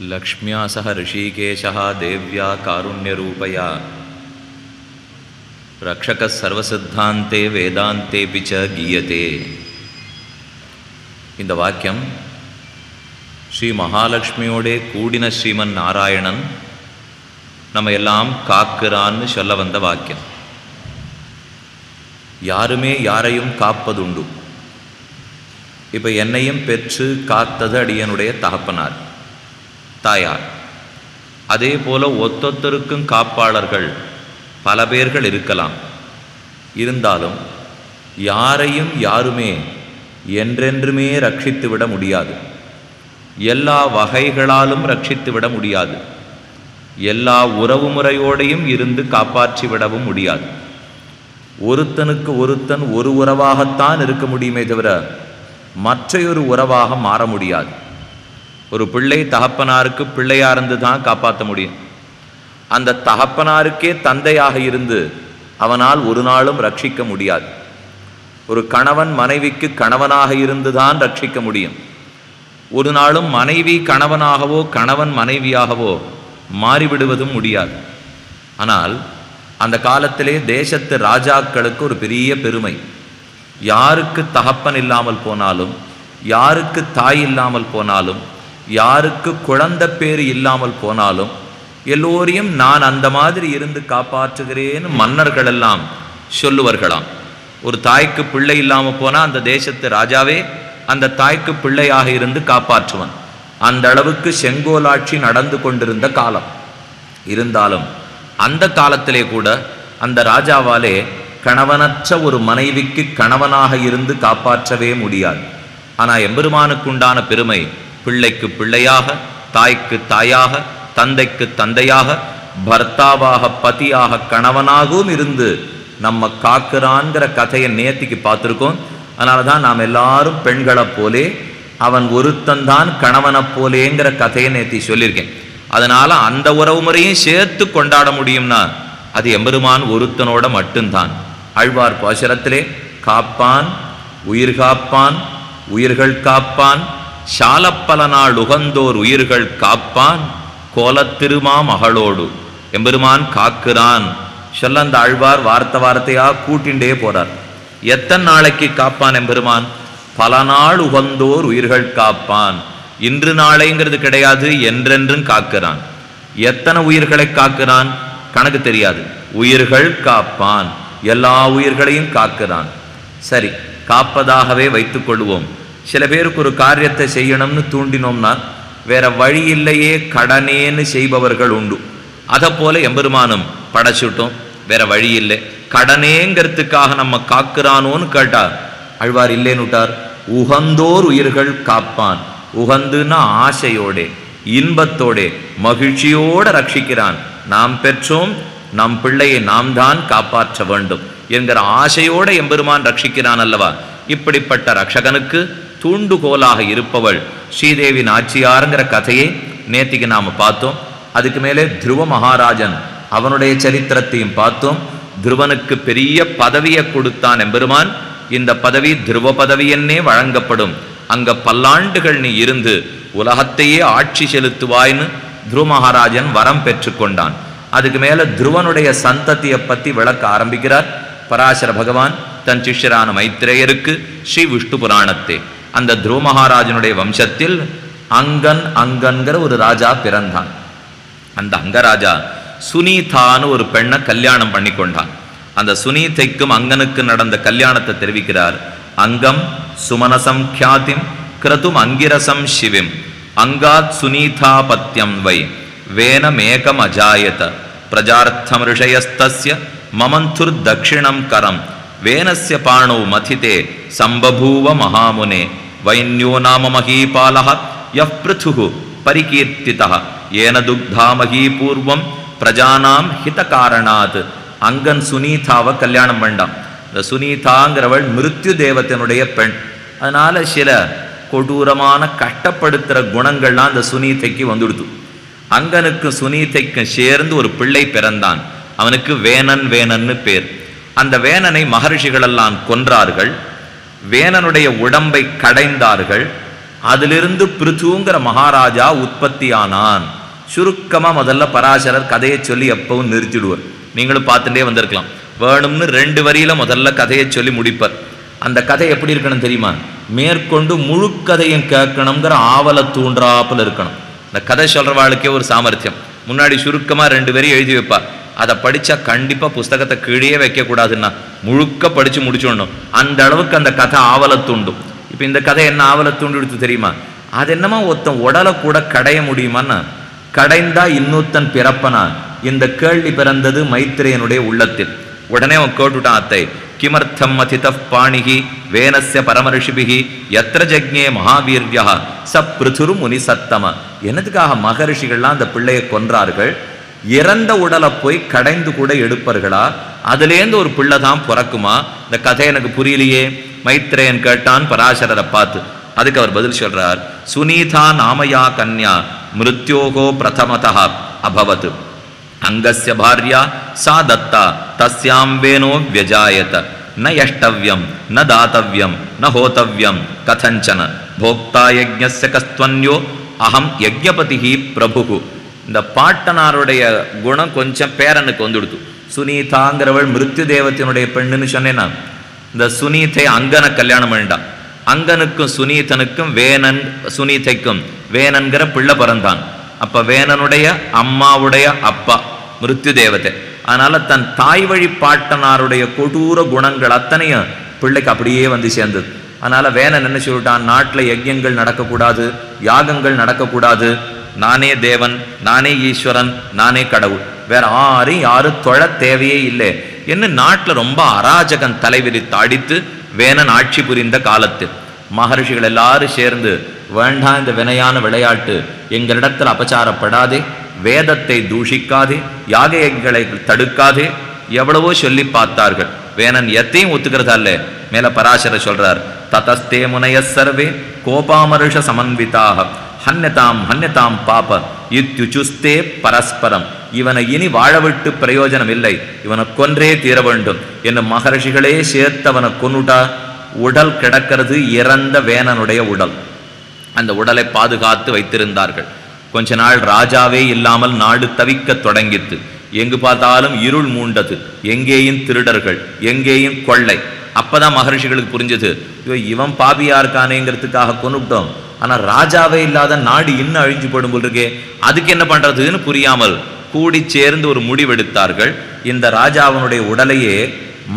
लक्ष्म्या सह ऋषिकेशः देव्या कारुण्यरूपया रक्षकः सर्वसिद्धान्ते वेदान्तेऽपि च गीयते. இந்த வாக்கியம் ஸ்ரீ மகாலட்சுமியோடே கூடின ஸ்ரீமன் நாராயணன் நம்ம எல்லாம் காக்கிறான்னு சொல்ல வந்த வாக்கியம். யாருமே யாரையும் காப்பதுண்டு. இப்போ என்னையும் பெற்று காத்தது அடியனுடைய தகப்பனார் தாயார். அதே போல ஒத்தொத்தருக்கும் காப்பாளர்கள் பல பேர்கள் இருக்கலாம். இருந்தாலும் யாரையும் யாருமே என்றென்றுமே ரட்சித்து விட முடியாது. எல்லா வகைகளாலும் ரட்சித்து விட முடியாது. எல்லா உறவு முறையோடையும் இருந்து காப்பாற்றி விடவும் முடியாது. ஒருத்தனுக்கு ஒருத்தன் ஒரு உறவாகத்தான் இருக்க முடியுமே தவிர மற்றையொரு உறவாக மாற முடியாது. ஒரு பிள்ளை தகப்பனாருக்கு பிள்ளையா இருந்து தான் காப்பாற்ற முடியும். அந்த தகப்பனாருக்கே தந்தையாக இருந்து அவனால் ஒரு நாளும் ரட்சிக்க முடியாது. ஒரு கணவன் மனைவிக்கு கணவனாக இருந்து தான் ரட்சிக்க முடியும். ஒரு நாளும் மனைவி கணவனாகவோ கணவன் மனைவியாகவோ மாறிவிடுவதும் முடியாது. ஆனால் அந்த காலத்திலே தேசத்து ராஜாக்களுக்கு ஒரு பெரிய பெருமை. யாருக்கு தகப்பன் இல்லாமல் போனாலும், யாருக்கு தாய் இல்லாமல் போனாலும், யாருக்கு குழந்தை பேர் இல்லாமல் போனாலும் எல்லோரையும் நான் அந்த மாதிரி இருந்து காப்பாற்றுகிறேன்னு மன்னர்கள் எல்லாம் சொல்லுவார்களாம். ஒரு தாய்க்கு பிள்ளை இல்லாமல் போனால் அந்த தேசத்து ராஜாவே அந்த தாய்க்கு பிள்ளையாக இருந்து காப்பாற்றுவன். அந்த அளவுக்கு செங்கோலாட்சி நடந்து கொண்டிருந்த காலம். இருந்தாலும் அந்த காலத்திலே கூட அந்த ராஜாவாலே கணவனற்ற ஒரு மனைவிக்கு கணவனாக இருந்து காப்பாற்றவே முடியாது. ஆனால் எம்பெருமானுக்குண்டான பெருமை பிள்ளைக்கு பிள்ளையாக, தாய்க்கு தாயாக, தந்தைக்கு தந்தையாக, பர்த்தாவாக பதியாக கணவனாகவும் இருந்து நம்ம காக்குறான்கிற கதையை நேத்திக்கு பார்த்துருக்கோம். அதனால தான் நாம் எல்லாரும் பெண்களை போலே அவன் ஒருத்தந்தான் கணவனை போலேங்கிற கதையை நேத்தி சொல்லியிருக்கேன். அதனால அந்த உறவு முறையும் சேர்த்து கொண்டாட முடியும்னா அது எம்பெருமான் ஒருத்தனோட மட்டும்தான். ஆழ்வார் பாசுரத்திலே காப்பான் உயிர் காப்பான் உயிர்கள் காப்பான் சாலப்பல நாள் உகந்தோர் உயிர்கள் காப்பான் கோலத்திருமா மகளோடு எம்பெருமான் காக்குறான் சொல்ல அந்த ஆழ்வார் வார்த்தையா கூட்டின்றே போறார். எத்தனை நாளைக்கு காப்பான் எம்பெருமான்? பல நாள் உகந்தோர் உயிர்கள் காப்பான். இன்று நாளைங்கிறது கிடையாது, என்றென்றும் காக்கிறான். எத்தனை உயிர்களை காக்கிறான் கணக்கு தெரியாது. உயிர்கள் காப்பான், எல்லா உயிர்களையும் காக்கிறான். சரி, காப்பதாகவே வைத்துக் கொள்வோம். சில பேருக்கு ஒரு காரியத்தை செய்யணும்னு தூண்டினோம்னா வேற வழி இல்லையே கடனேன்னு செய்பவர்கள் உண்டு. அதை போல எம்பெருமானும் படைச்சுட்டோம், வேற வழி இல்லை, கடனேங்கிறதுக்காக நம்ம காக்குறானோன்னு கேட்டார். ஆழ்வார் இல்லேன்னுட்டார். உகந்தோர் உயிர்கள் காப்பான். உகந்துன்னா ஆசையோடே இன்பத்தோடே மகிழ்ச்சியோட ரட்சிக்கிறான். நாம் பெற்றோம், நம் பிள்ளையை நாம் தான் காப்பாற்ற வேண்டும் என்கிற ஆசையோட எம்பெருமான் ரட்சிக்கிறான் அல்லவா? இப்படிப்பட்ட ரட்சகனுக்கு தூண்டுகோலாக இருப்பவள் ஸ்ரீதேவி நாச்சியாருங்கிற கதையை நேத்திக்கு நாம் பார்த்தோம். அதுக்கு மேலே துருவ மகாராஜன் அவனுடைய சரித்திரத்தையும் பார்த்தோம். துருவனுக்கு பெரிய பதவியை கொடுத்தான் எம்பெருமான். இந்த பதவி துருவ பதவி என்னே வழங்கப்படும். அங்க பல்லாண்டுகள் நீ இருந்து உலகத்தையே ஆட்சி செலுத்துவாய்னு துருவ மகாராஜன் வரம் பெற்றுக்கொண்டான். அதுக்கு மேல துருவனுடைய சந்ததியை பத்தி விளக்க ஆரம்பிக்கிறார் பராசர பகவான் தன் சிஷ்யரான மைத்ரேயருக்கு ஸ்ரீ விஷ்ணு புராணத்தை. அந்த துருவ மகாராஜனுடைய வம்சத்தில் அங்கன்கிற ஒரு ராஜா பிறந்தான். அந்த அங்கராஜா சுனீதான்னு ஒரு பெண்ணை கல்யாணம் பண்ணி கொண்டான். அந்த சுனீதைக்கும் அங்கனுக்கு நடந்த கல்யாணத்தை தெரிவிக்கிறார். அங்கம் சுமனசம் கியாதிம் கிரதும் அங்கிரசம் சிவிம் அங்காத் சுனீதா பத்யம் வை வேனமேகம் அஜாயத பிரஜார்த்தம் ரிஷயஸ்தஸ்ய மமந்துர் தட்சிணம் கரம் வேனஸ்ய பாணோ மதிதே சம்பபூவ மகாமுனே வைன்யோ நாம மகீபாலஹ யஃ பிருதுஹு பரிகீர்த்திதஹ ஏன துக்தா மகீபூர்வம் பிரஜானாம் ஹித காரணாத். அங்கன் சுனீதாவை கல்யாணம் வேண்டாம். இந்த சுனீதாங்கிறவள் மிருத்யு தேவத்தினுடைய பெண். அதனால சில கொடூரமான கஷ்டப்படுத்துகிற குணங்கள்லாம் அந்த சுனீதைக்கு வந்துடுது. அங்கனுக்கு சுனீதைக்கு சேர்ந்து ஒரு பிள்ளை பிறந்தான். அவனுக்கு வேணன்னு பேர். அந்த வேணனை மகர்ஷிகளெல்லாம் கொன்றார்கள். வேணனுடைய உடம்பை கடைந்தார்கள். அதிலிருந்து பிருத்துங்கிற மகாராஜா உற்பத்தியானான். சுருக்கமா முதல்ல பராசரர் கதையை சொல்லி எப்பவும் நிறுத்திடுவார். நீங்களும் பார்த்துட்டே வந்திருக்கலாம். வேணும்னு 2 வரியில முதல்ல கதையை சொல்லி முடிப்பார். அந்த கதை எப்படி இருக்கணும் தெரியுமா? மேற்கொண்டு முழு கதையும் கேட்கணுங்கிற ஆவலை தூண்டாப்புல இருக்கணும். இந்த கதை சொல்றவாளுக்கே ஒரு சாமர்த்தியம். முன்னாடி சுருக்கமா 2 வரி எழுதி வைப்பார். அதை படிச்சா கண்டிப்பா புஸ்தகத்தை கீழே வைக்க கூடாதுன்னா முழுக்க படிச்சு முடிச்சுடணும். அந்த அளவுக்கு அந்த கதை ஆவலை தூண்டும். இப்ப இந்த கதை என்ன ஆவலை தூண்டிடுத்து தெரியுமா? அது என்னமா ஒருத்தன் உடலை கூட கடைய முடியுமான்னா, கடைந்தா இன்னொருத்தன் பிறப்பனா? இந்த கேள்வி பிறந்தது மைத்ரேயனுடைய உள்ளத்தில். உடனே அவன் கேட்டுட்டான், அத்தை கிமர்த்தம் அதித பாணிகி வேனஸ்ய பரமரிஷிபிகி யத்ர ஜக்ஞே மகாவீர்யா ச பிருதுரு முனி சத்தம. என்னதுக்காக மகரிஷிகள்லாம் அந்த பிள்ளையை கொன்றார்கள்? இறந்த உடலை போய் கடைந்து கூட எடுப்பார்களா? அதுலேருந்து ஒரு பிள்ளை தான் பிறக்குமா? இந்த கதை எனக்கு புரியலையே. மைத்ரேயன் கேட்டான் பராசரரை பார்த்து. அதுக்கு அவர் பதில் சொல்றார், சுனீதா நாமயா கன்யா மிருத்யோகோ பிரதமதா அபவத் அங்கஸ்ய பாரியா சா தத்தா தஸ்யாம் வேனோ வியஜாயத ந யஷ்டவ்யம் ந தாத்தவ்யம் ந ஹோதவ்யம் கதஞ்சன போக்தா யஜ்ஞஸ்ய கஸ்த்வன்யோ அகம் யஜ்ஞபதிஹி பிரபுகு. இந்த பாட்டனாருடைய குணம் கொஞ்சம் பேரனுக்கு வந்துடுத்து. சுனீதாங்கிறவள் மிருத்யு தேவத்தினுடைய பெண்ணுன்னு சொன்னேன்னா, இந்த சுனீதை அங்கனை கல்யாணம் பண்ணிட்டான். அங்கனுக்கும் சுனீதனுக்கும் வேணன் சுனீதைக்கும் வேணன்கிற பிள்ளை பிறந்தான். அப்ப வேணனுடைய அம்மாவுடைய அப்பா மிருத்யு தேவத்தை. அதனால தன் தாய் வழி பாட்டனாருடைய கொடூர குணங்கள் அத்தனையும் பிள்ளைக்கு அப்படியே வந்து சேர்ந்தது. அதனால வேணன் என்ன சொல்லிட்டான், நாட்டில் யஜ்யங்கள் நடக்கக்கூடாது, யாகங்கள் நடக்கக்கூடாது, நானே தேவன், நானே ஈஸ்வரன், நானே கடவுள், வேற யாரும் தொழ தேவையே இல்லை என்று நாட்டில் ரொம்ப அராஜகன் தலைவிரித்து அடித்து வேணன் ஆட்சி புரிந்த காலத்தில் மகர்ஷிகள் எல்லாரும் சேர்ந்து, வேண்டாம் இந்த வினையான விளையாட்டு, எங்களிடத்தில் அபச்சாரப்படாதே, வேதத்தை தூஷிக்காதே, யாக யஜ்ஞங்களை தடுக்காதே, எவ்வளவோ சொல்லி பார்த்தார்கள். வேணன் எத்தையும் ஒத்துக்கிறதா இல்லை. மேல பராசர சொல்றார், ததஸ்தே முனைய சர்வே கோபாமருஷ சமன்விதாக ஹன்யதாம் ஹன்யதாம் பாப இத்யுச்சுஸ்தே பரஸ்பரம். இவனை இனி வாழவிட்டு பிரயோஜனம் இல்லை, இவனை கொன்றே தீர வேண்டும் என்று மகர்ஷிகளே சேர்த்து அவனை கொன்னுட்டா. உடல் கிடக்கிறது இறந்த வேணனுடைய உடல். அந்த உடலை பாதுகாத்து வைத்திருந்தார்கள். கொஞ்ச நாள் ராஜாவே இல்லாமல் நாடு தவிக்க தொடங்கித்து. எங்கு பார்த்தாலும் இருள் மூண்டது, எங்கேயும் திருடர்கள், எங்கேயும் கொள்ளை. அப்பதான் மகர்ஷிகளுக்கு புரிஞ்சது, இவன் பாபியா இருக்கானேங்கிறதுக்காக கொன்னுட்டோம், ஆனா ராஜாவே இல்லாத நாடு இன்னும் அழிஞ்சு போடும் போல் இருக்கே, அதுக்கு என்ன பண்றதுன்னு புரியாமல் கூடி சேர்ந்து ஒரு முடிவெடுத்தார்கள். இந்த ராஜாவினுடைய உடலையே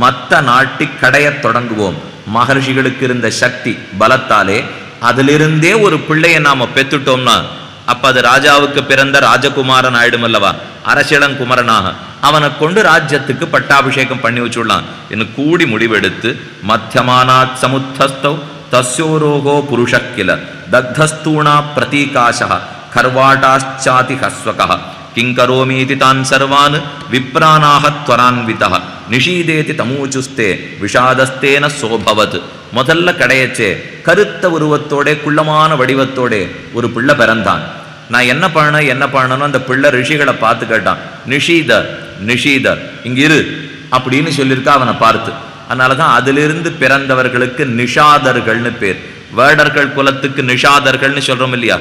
மத்த நாட்டி கடைய தொடங்குவோம். மகர்ஷிகளுக்கு இருந்த சக்தி பலத்தாலே அதிலிருந்தே ஒரு பிள்ளையை நாம பெத்துட்டோம்னா அப்ப அது ராஜாவுக்கு பிறந்த ராஜகுமாரன் ஆயிடும் அல்லவா, அரசியலங்குமரனாக. அவனை கொண்டு ராஜ்யத்துக்கு பட்டாபிஷேகம் பண்ணி வச்சுடலாம் என்று கூடி முடிவெடுத்து, மத்தியமானாத் சமுத்தஸ்தௌ தஸ்யோரோகோ புருஷக்கில தக்தஸ்தூணா பிரதீகாசா கர்வாட்டாச்சாதி ஹஸ்வகா கிங்கரோமீதி தான் சர்வான் விப்ரானாக த்வரான்விதா நிஷீதேதி தமூச்சுஸ்தே விஷாதஸ்தேன சோபவத். முதல்ல கடையச்சே கருத்த உருவத்தோட குள்ளமான வடிவத்தோட ஒரு பிள்ளை பிறந்தான். நான் என்ன பண்ணணும் அந்த பிள்ளை ரிஷிகளை பார்த்து கேட்டான். நிஷீத நிஷீத இங்க இரு அப்படின்னு சொல்லியிருக்கா அவனை பார்த்து. அதனாலதான் அதிலிருந்து பிறந்தவர்களுக்கு நிஷாதர்கள்னு பேர். வேடர்கள் குலத்துக்கு நிஷாதர்கள்னு சொல்றோம் இல்லையா.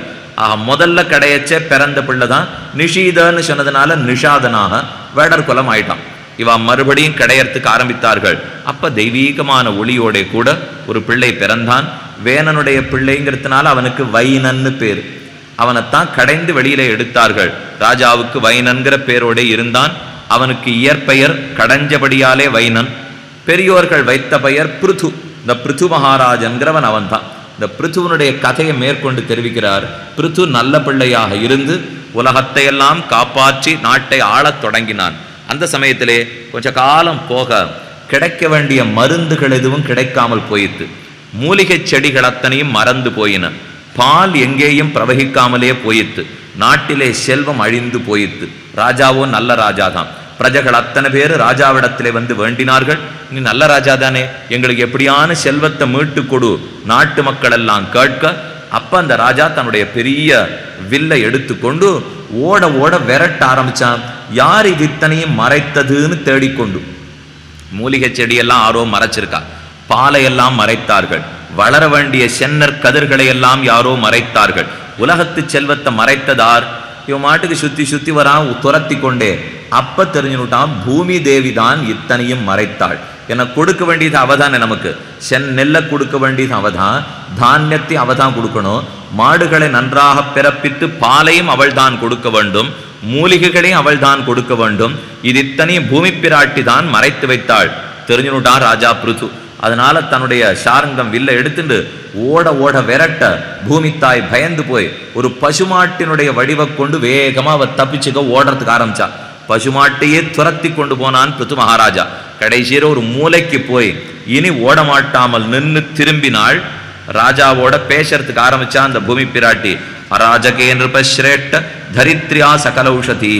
முதல்ல கடையச்சே பிறந்த பிள்ளை தான் நிஷீதன்னு சொன்னதுனால நிஷாதனாக வேடர் குலம் ஆயிட்டான். இவன் மறுபடியும் கடையறதுக்கு ஆரம்பித்தார்கள். அப்ப தெய்வீகமான ஒளியோட கூட ஒரு பிள்ளை பிறந்தான். வேணனுடைய பிள்ளைங்கிறதுனால அவனுக்கு வைனன்னு பேர். அவனைத்தான் கடைந்து வெளியில எடுத்தார்கள். ராஜாவுக்கு வைனன்கிற பேரோட இருந்தான். அவனுக்கு இயற்பெயர் கடைஞ்சபடியாலே வைனன். பெரியோர்கள் வைத்த பெயர் பிருது. இந்த பிருது மகாராஜன்கிறவன் அவன் தான். இந்த பிருத்துவனுடைய கதையை மேற்கொண்டு தெரிவிக்கிறார். பிருத்து நல்ல பிள்ளையாக இருந்து உலகத்தை எல்லாம் காப்பாற்றி நாட்டை ஆளத் தொடங்கினான். அந்த சமயத்திலே கொஞ்ச காலம் போக கிடைக்க வேண்டிய மருந்துகள் எதுவும் கிடைக்காமல் போயிட்டு, மூலிகை செடிகள் அத்தனையும் மறந்து போயின, பால் எங்கேயும் பிரவகிக்காமலே போயிட்டு, நாட்டிலே செல்வம் அழிந்து போயிட்டு. ராஜாவோ நல்ல ராஜா தான். பிரஜைகள் அத்தனை பேர் ராஜாவிடத்திலே வந்து வேண்டினார்கள், நீ நல்ல ராஜா தானே, எங்களுக்கு எப்படியான செல்வத்தை மீட்டு கொடு. நாட்டு மக்கள் எல்லாம் கேட்க, அப்ப அந்த ராஜா தன்னுடைய பெரிய வில்லை எடுத்துக்கொண்டு ஓட ஓட விரட்ட ஆரம்பிச்சான். யார் இது இத்தனையும் மறைத்ததுன்னு தேடிக்கொண்டு. மூலிகை செடியெல்லாம் ஆரோ மறைச்சிருக்கா, பாலையெல்லாம் மறைத்தார்கள், வளர வேண்டிய சென்னர் கதிர்களை எல்லாம் யாரோ மறைத்தார்கள். உலகத்து செல்வத்தை மறைத்ததார்? இவன் மாட்டுக்கு சுத்தி சுத்தி வரான், துரத்தி கொண்டே. அப்ப தெரிஞ்சுட்டான் பூமி தேவி தான் இத்தனையும் மறைத்தாள். எனக்கு கொடுக்க வேண்டியது அவதான், நமக்கு நெல்லை கொடுக்க வேண்டியது அவதான், தானியத்தை அவதான் கொடுக்கணும், மாடுகளை நன்றாக பிறப்பித்து பாலையும் அவள் தான் கொடுக்க வேண்டும், மூலிகைகளையும் அவள் தான் கொடுக்க வேண்டும். இது இத்தனையும் பூமி பிராட்டி தான் மறைத்து வைத்தாள். தெரிஞ்சுட்டான் ராஜா பிருது. அதனால தன்னுடைய சாரங்கம் வில்ல எடுத்துட்டு ஓட ஓட விரட்ட பூமி தாய் பயந்து போய் ஒரு பசுமாட்டினுடைய வடிவை கொண்டு வேகமா அவ தப்பிச்சுக்க ஓடுறதுக்கு ஆரம்பிச்சா. பசுமாட்டையே துரத்தி கொண்டு போனான் பிருது மகாராஜா. கடைசியில ஒரு மூலைக்கு போய் இனி ஓட மாட்டாமல் நின்று திரும்பினாள். ராஜாவோட பேசுறதுக்கு ஆரம்பிச்சா அந்த பூமி பிராட்டி. அராஜகே நிருபஸ்ரேஷ்ட தரித்ரியா சகலௌஷதி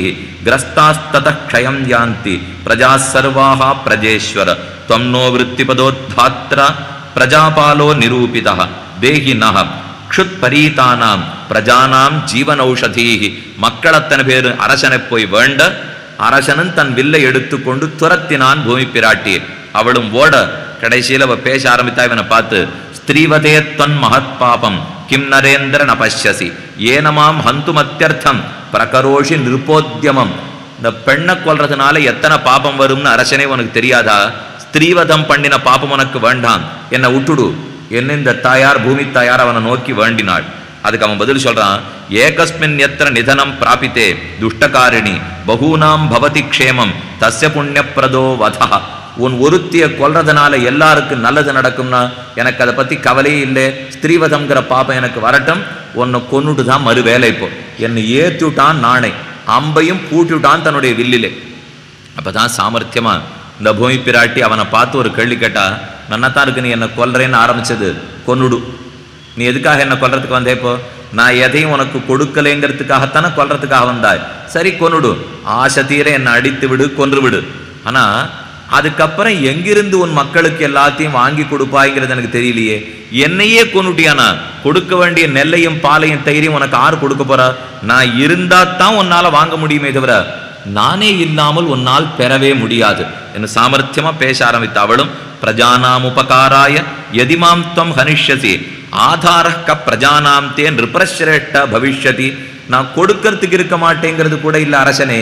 கிரஸ்தாஸ்தத க்ஷயம் யாந்தி பிரஜா சர்வாஹா பிரஜேஸ்வர त्वं नो वृत्तिपदोद्धात्रा प्रजापालो निरूपितः देहिनः क्षुत्परीतानां प्रजानां जीवनौषधीः. மக்கள் அத்தனை பேர் அரசனை போய் வேண்ட அரசனும் தன் வில்லை எடுத்துக்கொண்டு துரத்தினான் பூமி பிராட்டி. அவளும் ஓட கடைசியில் அவ பேச ஆரம்பித்தா இவனை பார்த்து, ஸ்திரீவதே தொன் மகத் பாபம் கிம் நரேந்திர நபஷ்யசி ஏனமாம் ஹந்துமத்தியர்த்தம் பிரகரோஷி நிருப்போத்தியமம். இந்த பெண்ணை கொல்றதுனால எத்தனை பாபம் வரும்னு அரசனே உனக்கு தெரியாதா? ஸ்திரீவதம் பண்ணின பாபம் உனக்கு வேண்டாம், என்னை விட்டுடு என்ன. இந்த தாயார் பூமி தாயார் அவனை நோக்கி வேண்டினாள். அதுக்கு அவன் பதில் சொல்றான், ஏகஸ்மின் எத்திர நிதனம் பிராபித்தே துஷ்டகாரிணி பகூனாம் பவதி க்ஷேமம் தஸ்ய புண்ணியப்பிரதோ வதா. உன் ஒருத்திய கொல்றதுனால எல்லாருக்கும் நல்லது நடக்கும்னா எனக்கு அதை பத்தி கவலையே இல்லை. ஸ்திரீவதம்ங்கிற பாபம் எனக்கு வரட்டும், உன்னை கொன்னுட்டு தான் மறு வேலை. இப்போ என்னை ஏற்றிவிட்டான் நாணை, அம்பையும் பூட்டிவிட்டான் தன்னுடைய வில்லிலே. அப்பதான் சாமர்த்தியமா இந்த பூமி பிராட்டி அவனை பார்த்து ஒரு கேள்வி கேட்டா, நன்னத்தான் இருக்கு நீ என்னை கொல்றேன்னு ஆரம்பிச்சது, கொன்னுடு. நீ எதுக்காக என்னை கொல்றதுக்கு வந்தே? இப்போ நான் எதையும் உனக்கு கொடுக்கலைங்கிறதுக்காகத்தானே கொல்றதுக்காக வந்தாய். சரி கொன்னுடு, ஆசை தீர என்னை அடித்து விடு, கொன்று விடு. ஆனா அதுக்கப்புறம் எங்கிருந்து உன் மக்களுக்கு எல்லாத்தையும் வாங்கி கொடுப்பாய்ங்கிறது எனக்கு தெரியலையே. என்னையே கொன்னுட்டியானா கொடுக்க வேண்டிய நெல்லையும் பாலையும் தயிரையும் உனக்கு ஆறு கொடுக்க போறா? நான் இருந்தா தான் உன்னால வாங்க முடியுமே தவிர நானே இல்லாமல் உன்னால் பெறவே முடியாது என்று சாமர்த்தியமா பேச ஆரம்பித்த அவளும், பிரஜானாம் உபகாராய யதிமாம் துவம் ஹனிஷ்யசி ஆதாரக பிரஜானாம் தே நிருபஸ்ரேஷ்ட பவிஷ்யதி. நான் கொடுக்கறதுக்கு இருக்க மாட்டேங்கிறது கூட இல்லை அரசனே,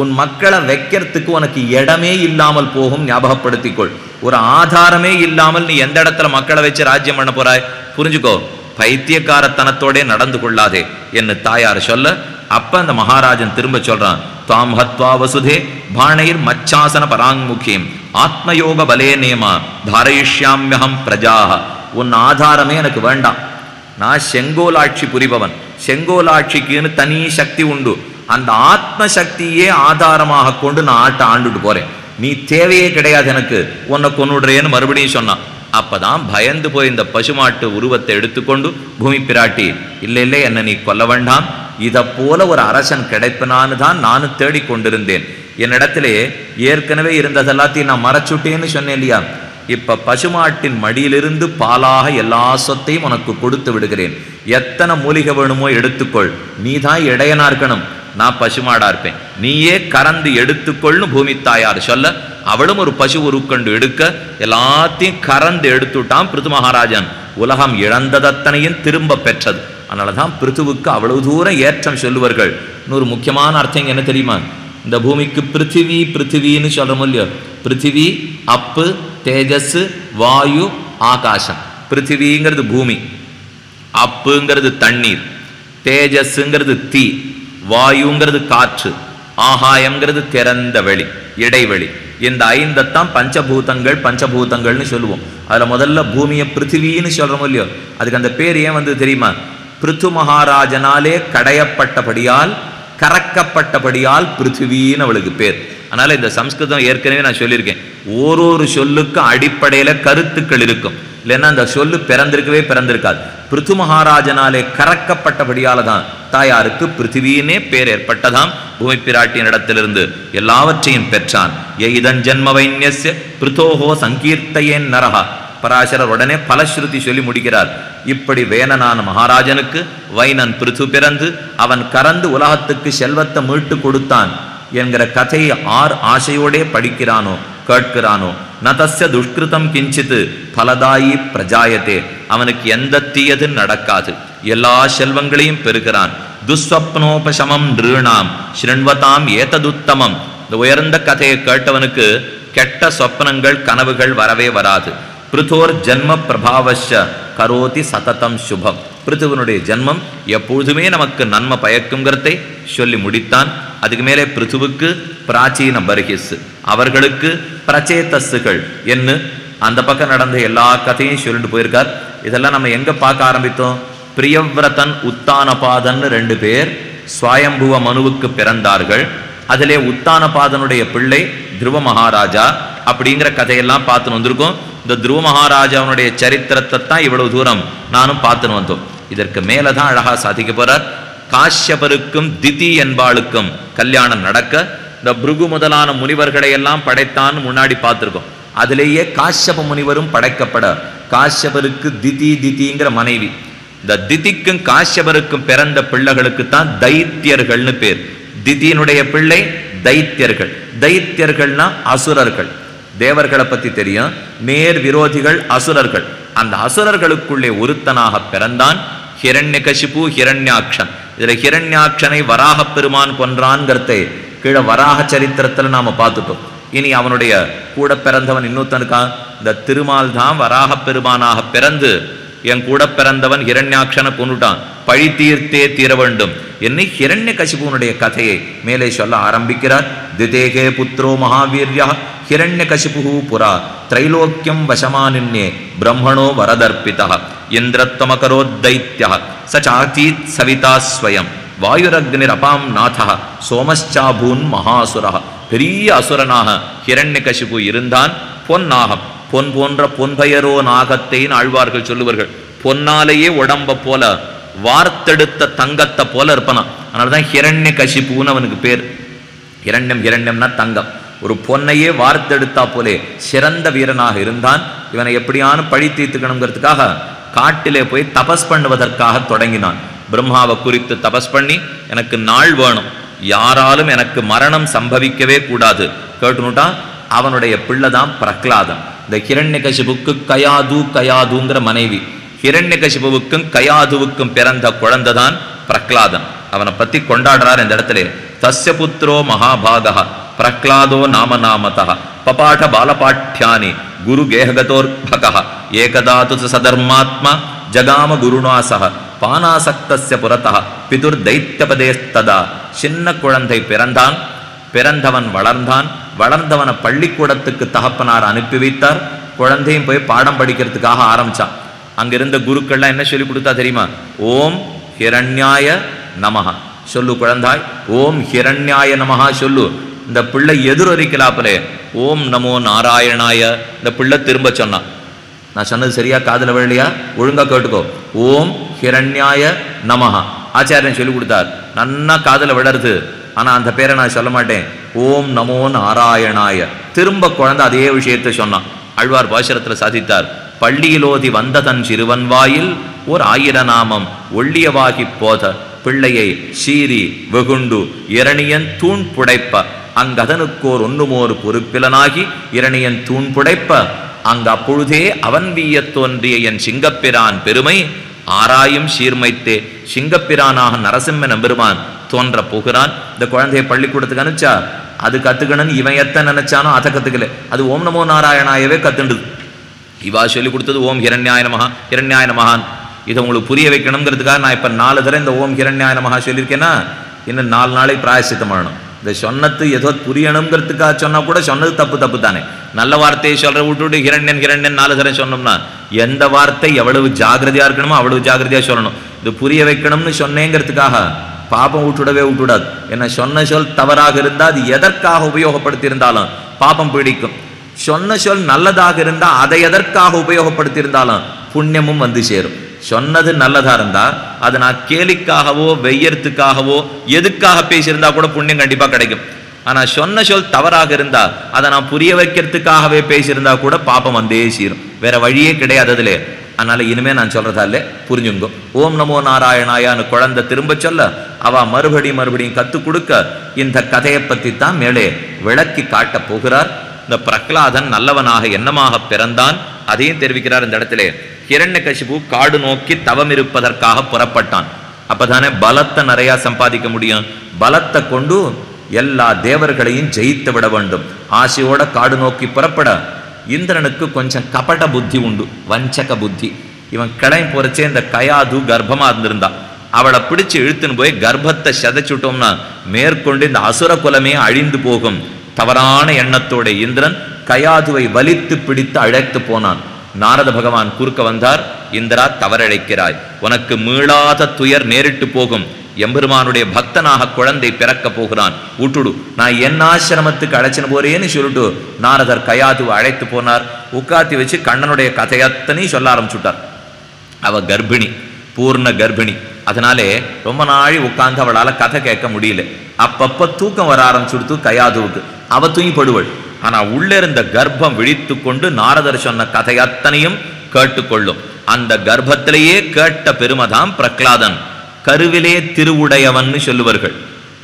உன் மக்களை வைக்கிறதுக்கு உனக்கு இடமே இல்லாமல் போகும், ஞாபகப்படுத்திக்கொள். ஒரு ஆதாரமே இல்லாமல் நீ எந்த இடத்துல மக்களை வச்சு ராஜ்யம் பண்ண போறாய்? புரிஞ்சுக்கோ, பைத்தியக்காரத்தனத்தோட நடந்து கொள்ளாதே என்று தாயார் சொல்ல, அப்ப அந்த மகாராஜன் திரும்ப சொல்றான், தாம் ஹத்வா வசுதே பாணைர் மச்சாசன பராங்முகீம் ஆத்மயோக பலே நேமா தாரயிஷ்யாம்யஹம் பிரஜாஹ. உன் ஆதாரமே எனக்கு வேண்டாம், நான் செங்கோலாட்சி புரிபவன், செங்கோலாட்சிக்குன்னு தனி சக்தி உண்டு, அந்த ஆத்ம சக்தியே ஆதாரமாக கொண்டு நான் ஆட்டை ஆண்டுட்டு போறேன், நீ தேவையே கிடையாது எனக்கு, உன்னை கொன்னுடுறேன்னு மறுபடியும் சொன்னான். அப்பதான் பயந்து போய் இந்த பசுமாட்டு உருவத்தை எடுத்துக்கொண்டு பூமி பிராட்டி, இல்லை இல்லை என்னை நீ கொல்ல வேண்டாம், இதை போல ஒரு அரசன் கிடைப்பனான்னு தான் நானும் தேடிக்கொண்டிருந்தேன். என்னிடத்திலே ஏற்கனவே இருந்ததெல்லாத்தையும் நான் மறைச்சுட்டேன்னு சொன்னேன் இல்லையா? இப்ப பசுமாட்டின் மடியிலிருந்து பாலாக எல்லா சொத்தையும் உனக்கு கொடுத்து விடுகிறேன், எத்தனை மூலிகை வேணுமோ எடுத்துக்கொள், நீ தான் இடையனா இருக்கணும், நான் பசுமாடா இருப்பேன், நீயே கறந்து எடுத்துக்கொள்னு பூமி தாயார் சொல்ல, அவளும் ஒரு பசு உருக்கண்டு எடுக்க எல்லாத்தையும் கறந்து எடுத்துட்டான் பிருது மகாராஜன். உலகம் இழந்ததத்தனையும் திரும்ப பெற்றது. அதனாலதான் பிருத்துவுக்கு அவ்வளவு தூரம் ஏற்றம் சொல்லுவார்கள். இன்னொரு முக்கியமான அர்த்தம் என்ன தெரியுமா? இந்த பூமிக்கு பிருத்திவி பிருத்திவின்னு சொல்றோம் இல்லையோ, பிருத்திவி அப்பு தேஜஸ் வாயு ஆகாசம். பிருத்திவிங்கிறது பூமி, அப்புங்கிறது தண்ணீர், தேஜஸ்ங்கிறது தீ, வாயுங்கிறது காற்று, ஆகாயம்ங்கிறது திறந்த வெளி இடைவெளி. இந்த ஐந்தத்தான் பஞ்சபூதங்கள் பஞ்சபூதங்கள்னு சொல்லுவோம். அதுல முதல்ல பூமியை பிருத்திவின்னு சொல்றோம் இல்லையோ, அதுக்கு அந்த பேர் ஏன் வந்து தெரியுமா? பிருத்து மகாராஜனாலே கடையப்பட்டபடியால் கறக்கப்பட்டபடியால் பிருத்திவின்னு அவளுக்கு பேர். அதனால இந்த சம்ஸ்கிருதம் ஏற்கனவே நான் சொல்லியிருக்கேன், ஓரொரு சொல்லுக்கு அடிப்படையில கருத்துக்கள் இருக்கும், இல்லைன்னா அந்த சொல்லு பிறந்திருக்காது. பிருத்து மகாராஜனாலே கறக்கப்பட்டபடியால தான் தாயாருக்கு பிருத்திவினே பேர் ஏற்பட்டதாம். பூமி பிராட்டியின் இடத்திலிருந்து எல்லாவற்றையும் பெற்றான். எய்தன் ஜென்ம வைன்யஸ்ய பிருத்தோஹோ சங்கீர்த்தையேன் நரஹா. பராசரர் உடனே பலஸ்ருதி சொல்லி முடிக்கிறார். இப்படி வேணனான மகாராஜனுக்கு வைனன் பிருத்து பிறந்து அவன் கறந்து உலகத்துக்கு செல்வத்தை மீட்டு கொடுத்தான் என்கிற கதையை ஆர் ஆசையோடே படிக்கிறானோ கேட்கிறானோ, நதஸ்ய துஷ்கிருதம் கிஞ்சித்து பலதாயி பிரஜாயத்தே. அவனுக்கு எந்த தீயதும் நடக்காது, எல்லா செல்வங்களையும் பெறுகிறான். துஸ்வப்னோபசமம் நிருணாம் ஸ்ருண்வதாம் ஏததுத்தமம். இந்த உயர்ந்த கதையை கேட்டவனுக்கு கெட்ட சொப்னங்கள் கனவுகள் வரவே வராது. பிருத்தோர் ஜன்ம பிரபாவஷ கரோதி சததம் சுபம். பிருத்துவனுடைய ஜன்மம் எப்பொழுதுமே நமக்கு நன்மை பயக்குங்கிறதை சொல்லி முடித்தான். அதுக்கு மேலே பிருத்துவுக்கு பிராச்சீன பர்ஹிஸ், அவர்களுக்கு பிரச்சேதஸ்கள் என்ன அந்த பக்கம் நடந்த எல்லா கதையும் சொல்லிட்டு போயிருக்கார். இதெல்லாம் நம்ம எங்க பார்க்க ஆரம்பித்தோம்? பிரியவ்ரதன் உத்தானபாதன் 2 பேர் ஸ்வயம்புவ மனுவுக்கு பிறந்தார்கள். அதிலே உத்தானபாதனுடைய பிள்ளை துருவ மகாராஜா அப்படிங்கிற கதையெல்லாம் பார்த்துன்னு வந்திருக்கோம். இந்த துருவ மகாராஜாவுடைய சரித்திரத்தை தான் இவ்வளவு தூரம் நானும் பார்த்துன்னு வந்தோம். இதற்கு மேலதான் அழகா சாதிக்க போறார். காஷ்யபருக்கும் திதி என்பாளுக்கும் கல்யாணம் நடக்க இந்த பிருகு முதலான முனிவர்களை எல்லாம் படைத்தான் முன்னாடி பார்த்திருக்கோம். அதிலேயே காஷ்யப முனிவரும் படைக்கப்பட காஷ்யபருக்கு திதிங்கிற மனைவி. இந்த திதிக்கும் காஷ்யபருக்கும் பிறந்த பிள்ளைகளுக்கு தான் தைத்தியர்கள்னு பேர். திதியினுடைய பிள்ளை தைத்தியர்கள். தைத்தியர்கள்னா அசுரர்கள். தேவர்களை பத்தி தெரியும், நேர் விரோதிகள் அசுரர்கள். அந்த அசுரர்களுக்குள்ளே ஒருத்தனாக பிறந்தான் ஹிரண்யகசிபு ஹிரண்யாக்ஷன். இதுல ஹிரண்யாக்ஷனை வராக பெருமான் கொன்றான்கிறதை கீழே வராக சரித்திரத்துல நாம பார்த்துட்டோம். இனி அவனுடைய கூட பிறந்தவன் இன்னொருத்தனுக்கான். இந்த திருமால் தான் வராக பெருமானாக பிறந்து என் கூட பிறந்தவன் ஹிரண்யாக்ஷனை கொண்டுட்டான், பழி தீர்த்தே தீர வேண்டும் என்னை ஹிரண்யகசிபுனுடைய கதையை மேலே சொல்ல ஆரம்பிக்கிறார். திதேகே புத்ரோ மகாவீர்யா ஹிரண்யகசிபு புரா திரைலோக்கியம் வசமானின்னே பிரம்மணோ வரதர்ப்பிதா இந்திரத்வமகரோத்தைத்யா சச்சாதீத் சவிதா ஸ்வயம் வாயுரக்னிர் அபாம் நாதா சோமச்சாபூன் மகாசுரா. பெரிய அசுரனாக ஹிரண்யகசிபு இருந்தான். பொன்னாகம், பொன் போன்ற பொன்பயரோ நாகத்தைன்னு ஆழ்வார்கள் சொல்லுவார்கள். பொன்னாலேயே உடம்ப போல வார்த்தெடுத்த தங்கத்தை போல இருப்பனான். அதனாலதான் ஹிரண்யகசிபுன்னு அவனுக்கு பேர். ஹிரண்யம்னா தங்கம். ஒரு பொன்னையே வார்த்தெடுத்தா போலே சிறந்த வீரனாக இருந்தான். இவனை எப்படியானு பழி தீர்த்துக்கணுங்கிறதுக்காக காட்டிலே போய் தபஸ் பண்ணுவதற்காக தொடங்கினான். பிரம்மாவை குறித்து தபஸ் பண்ணி எனக்கு நாள் வேணும், யாராலும் எனக்கு மரணம் சம்பவிக்கவே கூடாது கேட்டுனுட்டா. அவனுடைய பிள்ளைதான் பிரகலாதன். இந்த ஹிரண்யகசிபுக்கு கயாதுங்கிற மனைவி. ஹிரண்யகசிபுவுக்கும் கயாதுவுக்கும் பிறந்த குழந்தைதான் பிரகலாதன். அவனை பத்தி கொண்டாடுறார் இந்த இடத்துல. தஸ்ய புத்திரோ மகாபாகா பிரகலாதோ நாமநாமதா பபாட பாலபாட்யானி குரு கேஹகதோர்பகா ஏகதாது சதர்மாத்மா ஜகாம குருநாசக பானாசக்தஸ்ய புரதா பிதுர் தைத்தியபதேஸ்ததா. சின்ன குழந்தை பிறந்தான். பிறந்தவன் வளர்ந்தான். வளர்ந்தவனை பள்ளிக்கூடத்துக்கு தகப்பனார் அனுப்பி வைத்தார். குழந்தையும் போய் பாடம் படிக்கிறதுக்காக ஆரம்பிச்சான். அங்கிருந்த குருக்கள்லாம் என்ன சொல்லி கொடுத்தா தெரியுமா? ஓம் ஹிரண்யாய நமஹா சொல்லு குழந்தாய், ஓம் ஹிரண்யாய நமஹா சொல்லு. இந்த பிள்ளை எதிரொலிக்கலாப்பலே ஓம் நமோ நாராயணாய. இந்த பிள்ளை திரும்ப சொன்னான். நான் சொன்னது சரியா காதுல விழலையா? ஒழுங்கா கேட்டுக்கோ. ஓம் ஹிரண்யாய நமஹா ஆச்சாரியன் சொல்லி கொடுத்தார். நன்னா காதுல விழருது. ஆனா அந்த பேரை நான் சொல்ல மாட்டேன். ஓம் நமோ நாராயணாய. திரும்ப குழந்தை அதே விஷயத்தை சொன்னான். ஆழ்வார் பாசுரத்துல சாதித்தார். பள்ளியிலோதி வந்ததன் சிறுவன் வாயில் ஓர் 1000 நாமம் ஒள்ளியவாகி போத பிள்ளையை சீரி வெகுண்டு இரணியன் தூண் புடைப்ப அங்கதனுக்கோர் ஒன்றுமோர் பொறுப்பிலனாகி இரணியன் தூண் புடைப்ப அங்கு அப்பொழுதே அவன் வீய தோன்றிய என் சிங்கப்பிரான் பெருமை ஆராயும் சீர்மைத்தே. சிங்கப்பிரானாக நரசிம்மன் பெருமான் தோன்ற போகிறான். இந்த குழந்தையை பள்ளிக்கூடத்துக்கு அனுப்பிச்சா அது கத்துக்கணும்னு இவன் எத்த நினைச்சானோ அதை கத்துக்கல. அது ஓம் நமோ நாராயணாயவே கத்துண்டுது. இவா சொல்லி கொடுத்தது ஓம் ஹிரண்யாய நமஹா ஹிரண்யாய நமஹான். இதை உங்களுக்கு புரிய வைக்கணுங்கிறதுக்காக நான் இப்போ 4 தடவை இந்த ஓம் ஹிரண்யாய நமஹா சொல்லியிருக்கேன்னா இன்னும் 4 நாளைக்கு பிராயசித்தம் பண்ணணும். இந்த சொன்னது ஏதோ புரியணுங்கிறதுக்காக சொன்னா கூட சொன்னது தப்பு தானே. நல்ல வார்த்தையை சொல்ற விட்டுவிட்டு ஹிரண்யன் 4 தடவை சொன்னோம்னா எந்த வார்த்தை எவ்வளவு ஜாகிரதையா இருக்கணுமோ அவ்வளவு ஜாகிரதையா சொல்லணும். இது புரிய வைக்கணும்னு சொன்னேங்கிறதுக்காக பாபம் விட்டுவிடாது. என்ன சொன்ன சொல் தவறாக இருந்தால் அது எதற்காக உபயோகப்படுத்தி இருந்தாலும் பாபம் பிடிக்கும். சொன்ன சொல் நல்லதாக இருந்தா அதை எதற்காக உபயோகப்படுத்தி இருந்தாலும் புண்ணியமும் வந்து சேரும். சொன்னது நல்லதா இருந்தா அதை நான் கேலிக்காகவோ வெய்யறதுக்காகவோ எதுக்காக பேசியிருந்தா கூட புண்ணியம் கண்டிப்பா கிடைக்கும். ஆனா சொன்ன சொல் தவறாக இருந்தா அதை நான் புரிய வைக்கிறதுக்காகவே பேசியிருந்தா கூட பாப்பம் வந்தே சேரும். வேற வழியே கிடையாததுலே. அதனால இனிமே நான் சொல்றதா இல்லை, புரிஞ்சுங்க. ஓம் நமோ நாராயணாயான்னு குழந்தை திரும்ப சொல்ல அவ மறுபடியும் கத்து கொடுக்க இந்த கதையை பத்தி தான் மேலே விளக்கி காட்ட போகிறார். இந்த பிரகலாதன் நல்லவனாக என்னமாக பிறந்தான் அதையும் தெரிவிக்கிறார் இந்த இடத்திலே. ஹிரண்யகசிபு காடு நோக்கி தவம் இருப்பதற்காக புறப்பட்டான். அப்பதானே பலத்தை நிறைய சம்பாதிக்க முடியும். பலத்தை கொண்டு எல்லா தேவர்களையும் ஜெயித்து விட வேண்டும். ஆசையோட காடு நோக்கி புறப்பட இந்திரனுக்கு கொஞ்சம் கபட புத்தி உண்டு, வஞ்சக புத்தி. இவன் கடை போறச்சே இந்த கயாது கர்ப்பமா இருந்திருந்தா அவளை பிடிச்சு இழுத்துன்னு போய் கர்ப்பத்தை சதைச்சுட்டோம்னா மேற்கொண்டு இந்த அசுர குலமே அழிந்து போகும். தவறான எண்ணத்தோட இந்திரன் கயாதுவை வலித்து பிடித்து அழைத்து போனான். நாரத பகவான் குறுக்க வந்தார். இந்திரா, தவறழைக்கிறாய், உனக்கு மீளாத துயர் நேரிட்டு போகும். எம்பெருமானுடைய பக்தனாக குழந்தை பிறக்க போகிறான், விட்டுடு, நான் என் ஆசிரமத்துக்கு அழைச்சின்னு போறேன்னு சொல்லிட்டு நாரதர் கயாதுவை அழைத்து போனார். உட்காத்தி வச்சு கண்ணனுடைய கதையத்தனையும் சொல்ல ஆரம்பிச்சுட்டார். அவ கர்ப்பிணி, பூர்ண கர்ப்பிணி. அதனாலே ரொம்ப நாளி உட்கார்ந்து அவளால் கதை கேட்க முடியல. அப்பப்ப தூக்கம் வர ஆரம்பிச்சுடுத்து கயாதுவுக்கு. அவ தூங்கிப்படுவள். ஆனா உள்ளே இருந்த கர்ப்பம் விழித்து கொண்டு நாரதர் சொன்ன கதை அத்தனையும் கேட்டுக்கொள்ளும். அந்த கர்ப்பத்திலேயே கேட்ட பெருமதாம் பிரகலாதன். கருவிலே திருவுடையவன் சொல்லுவார்கள்.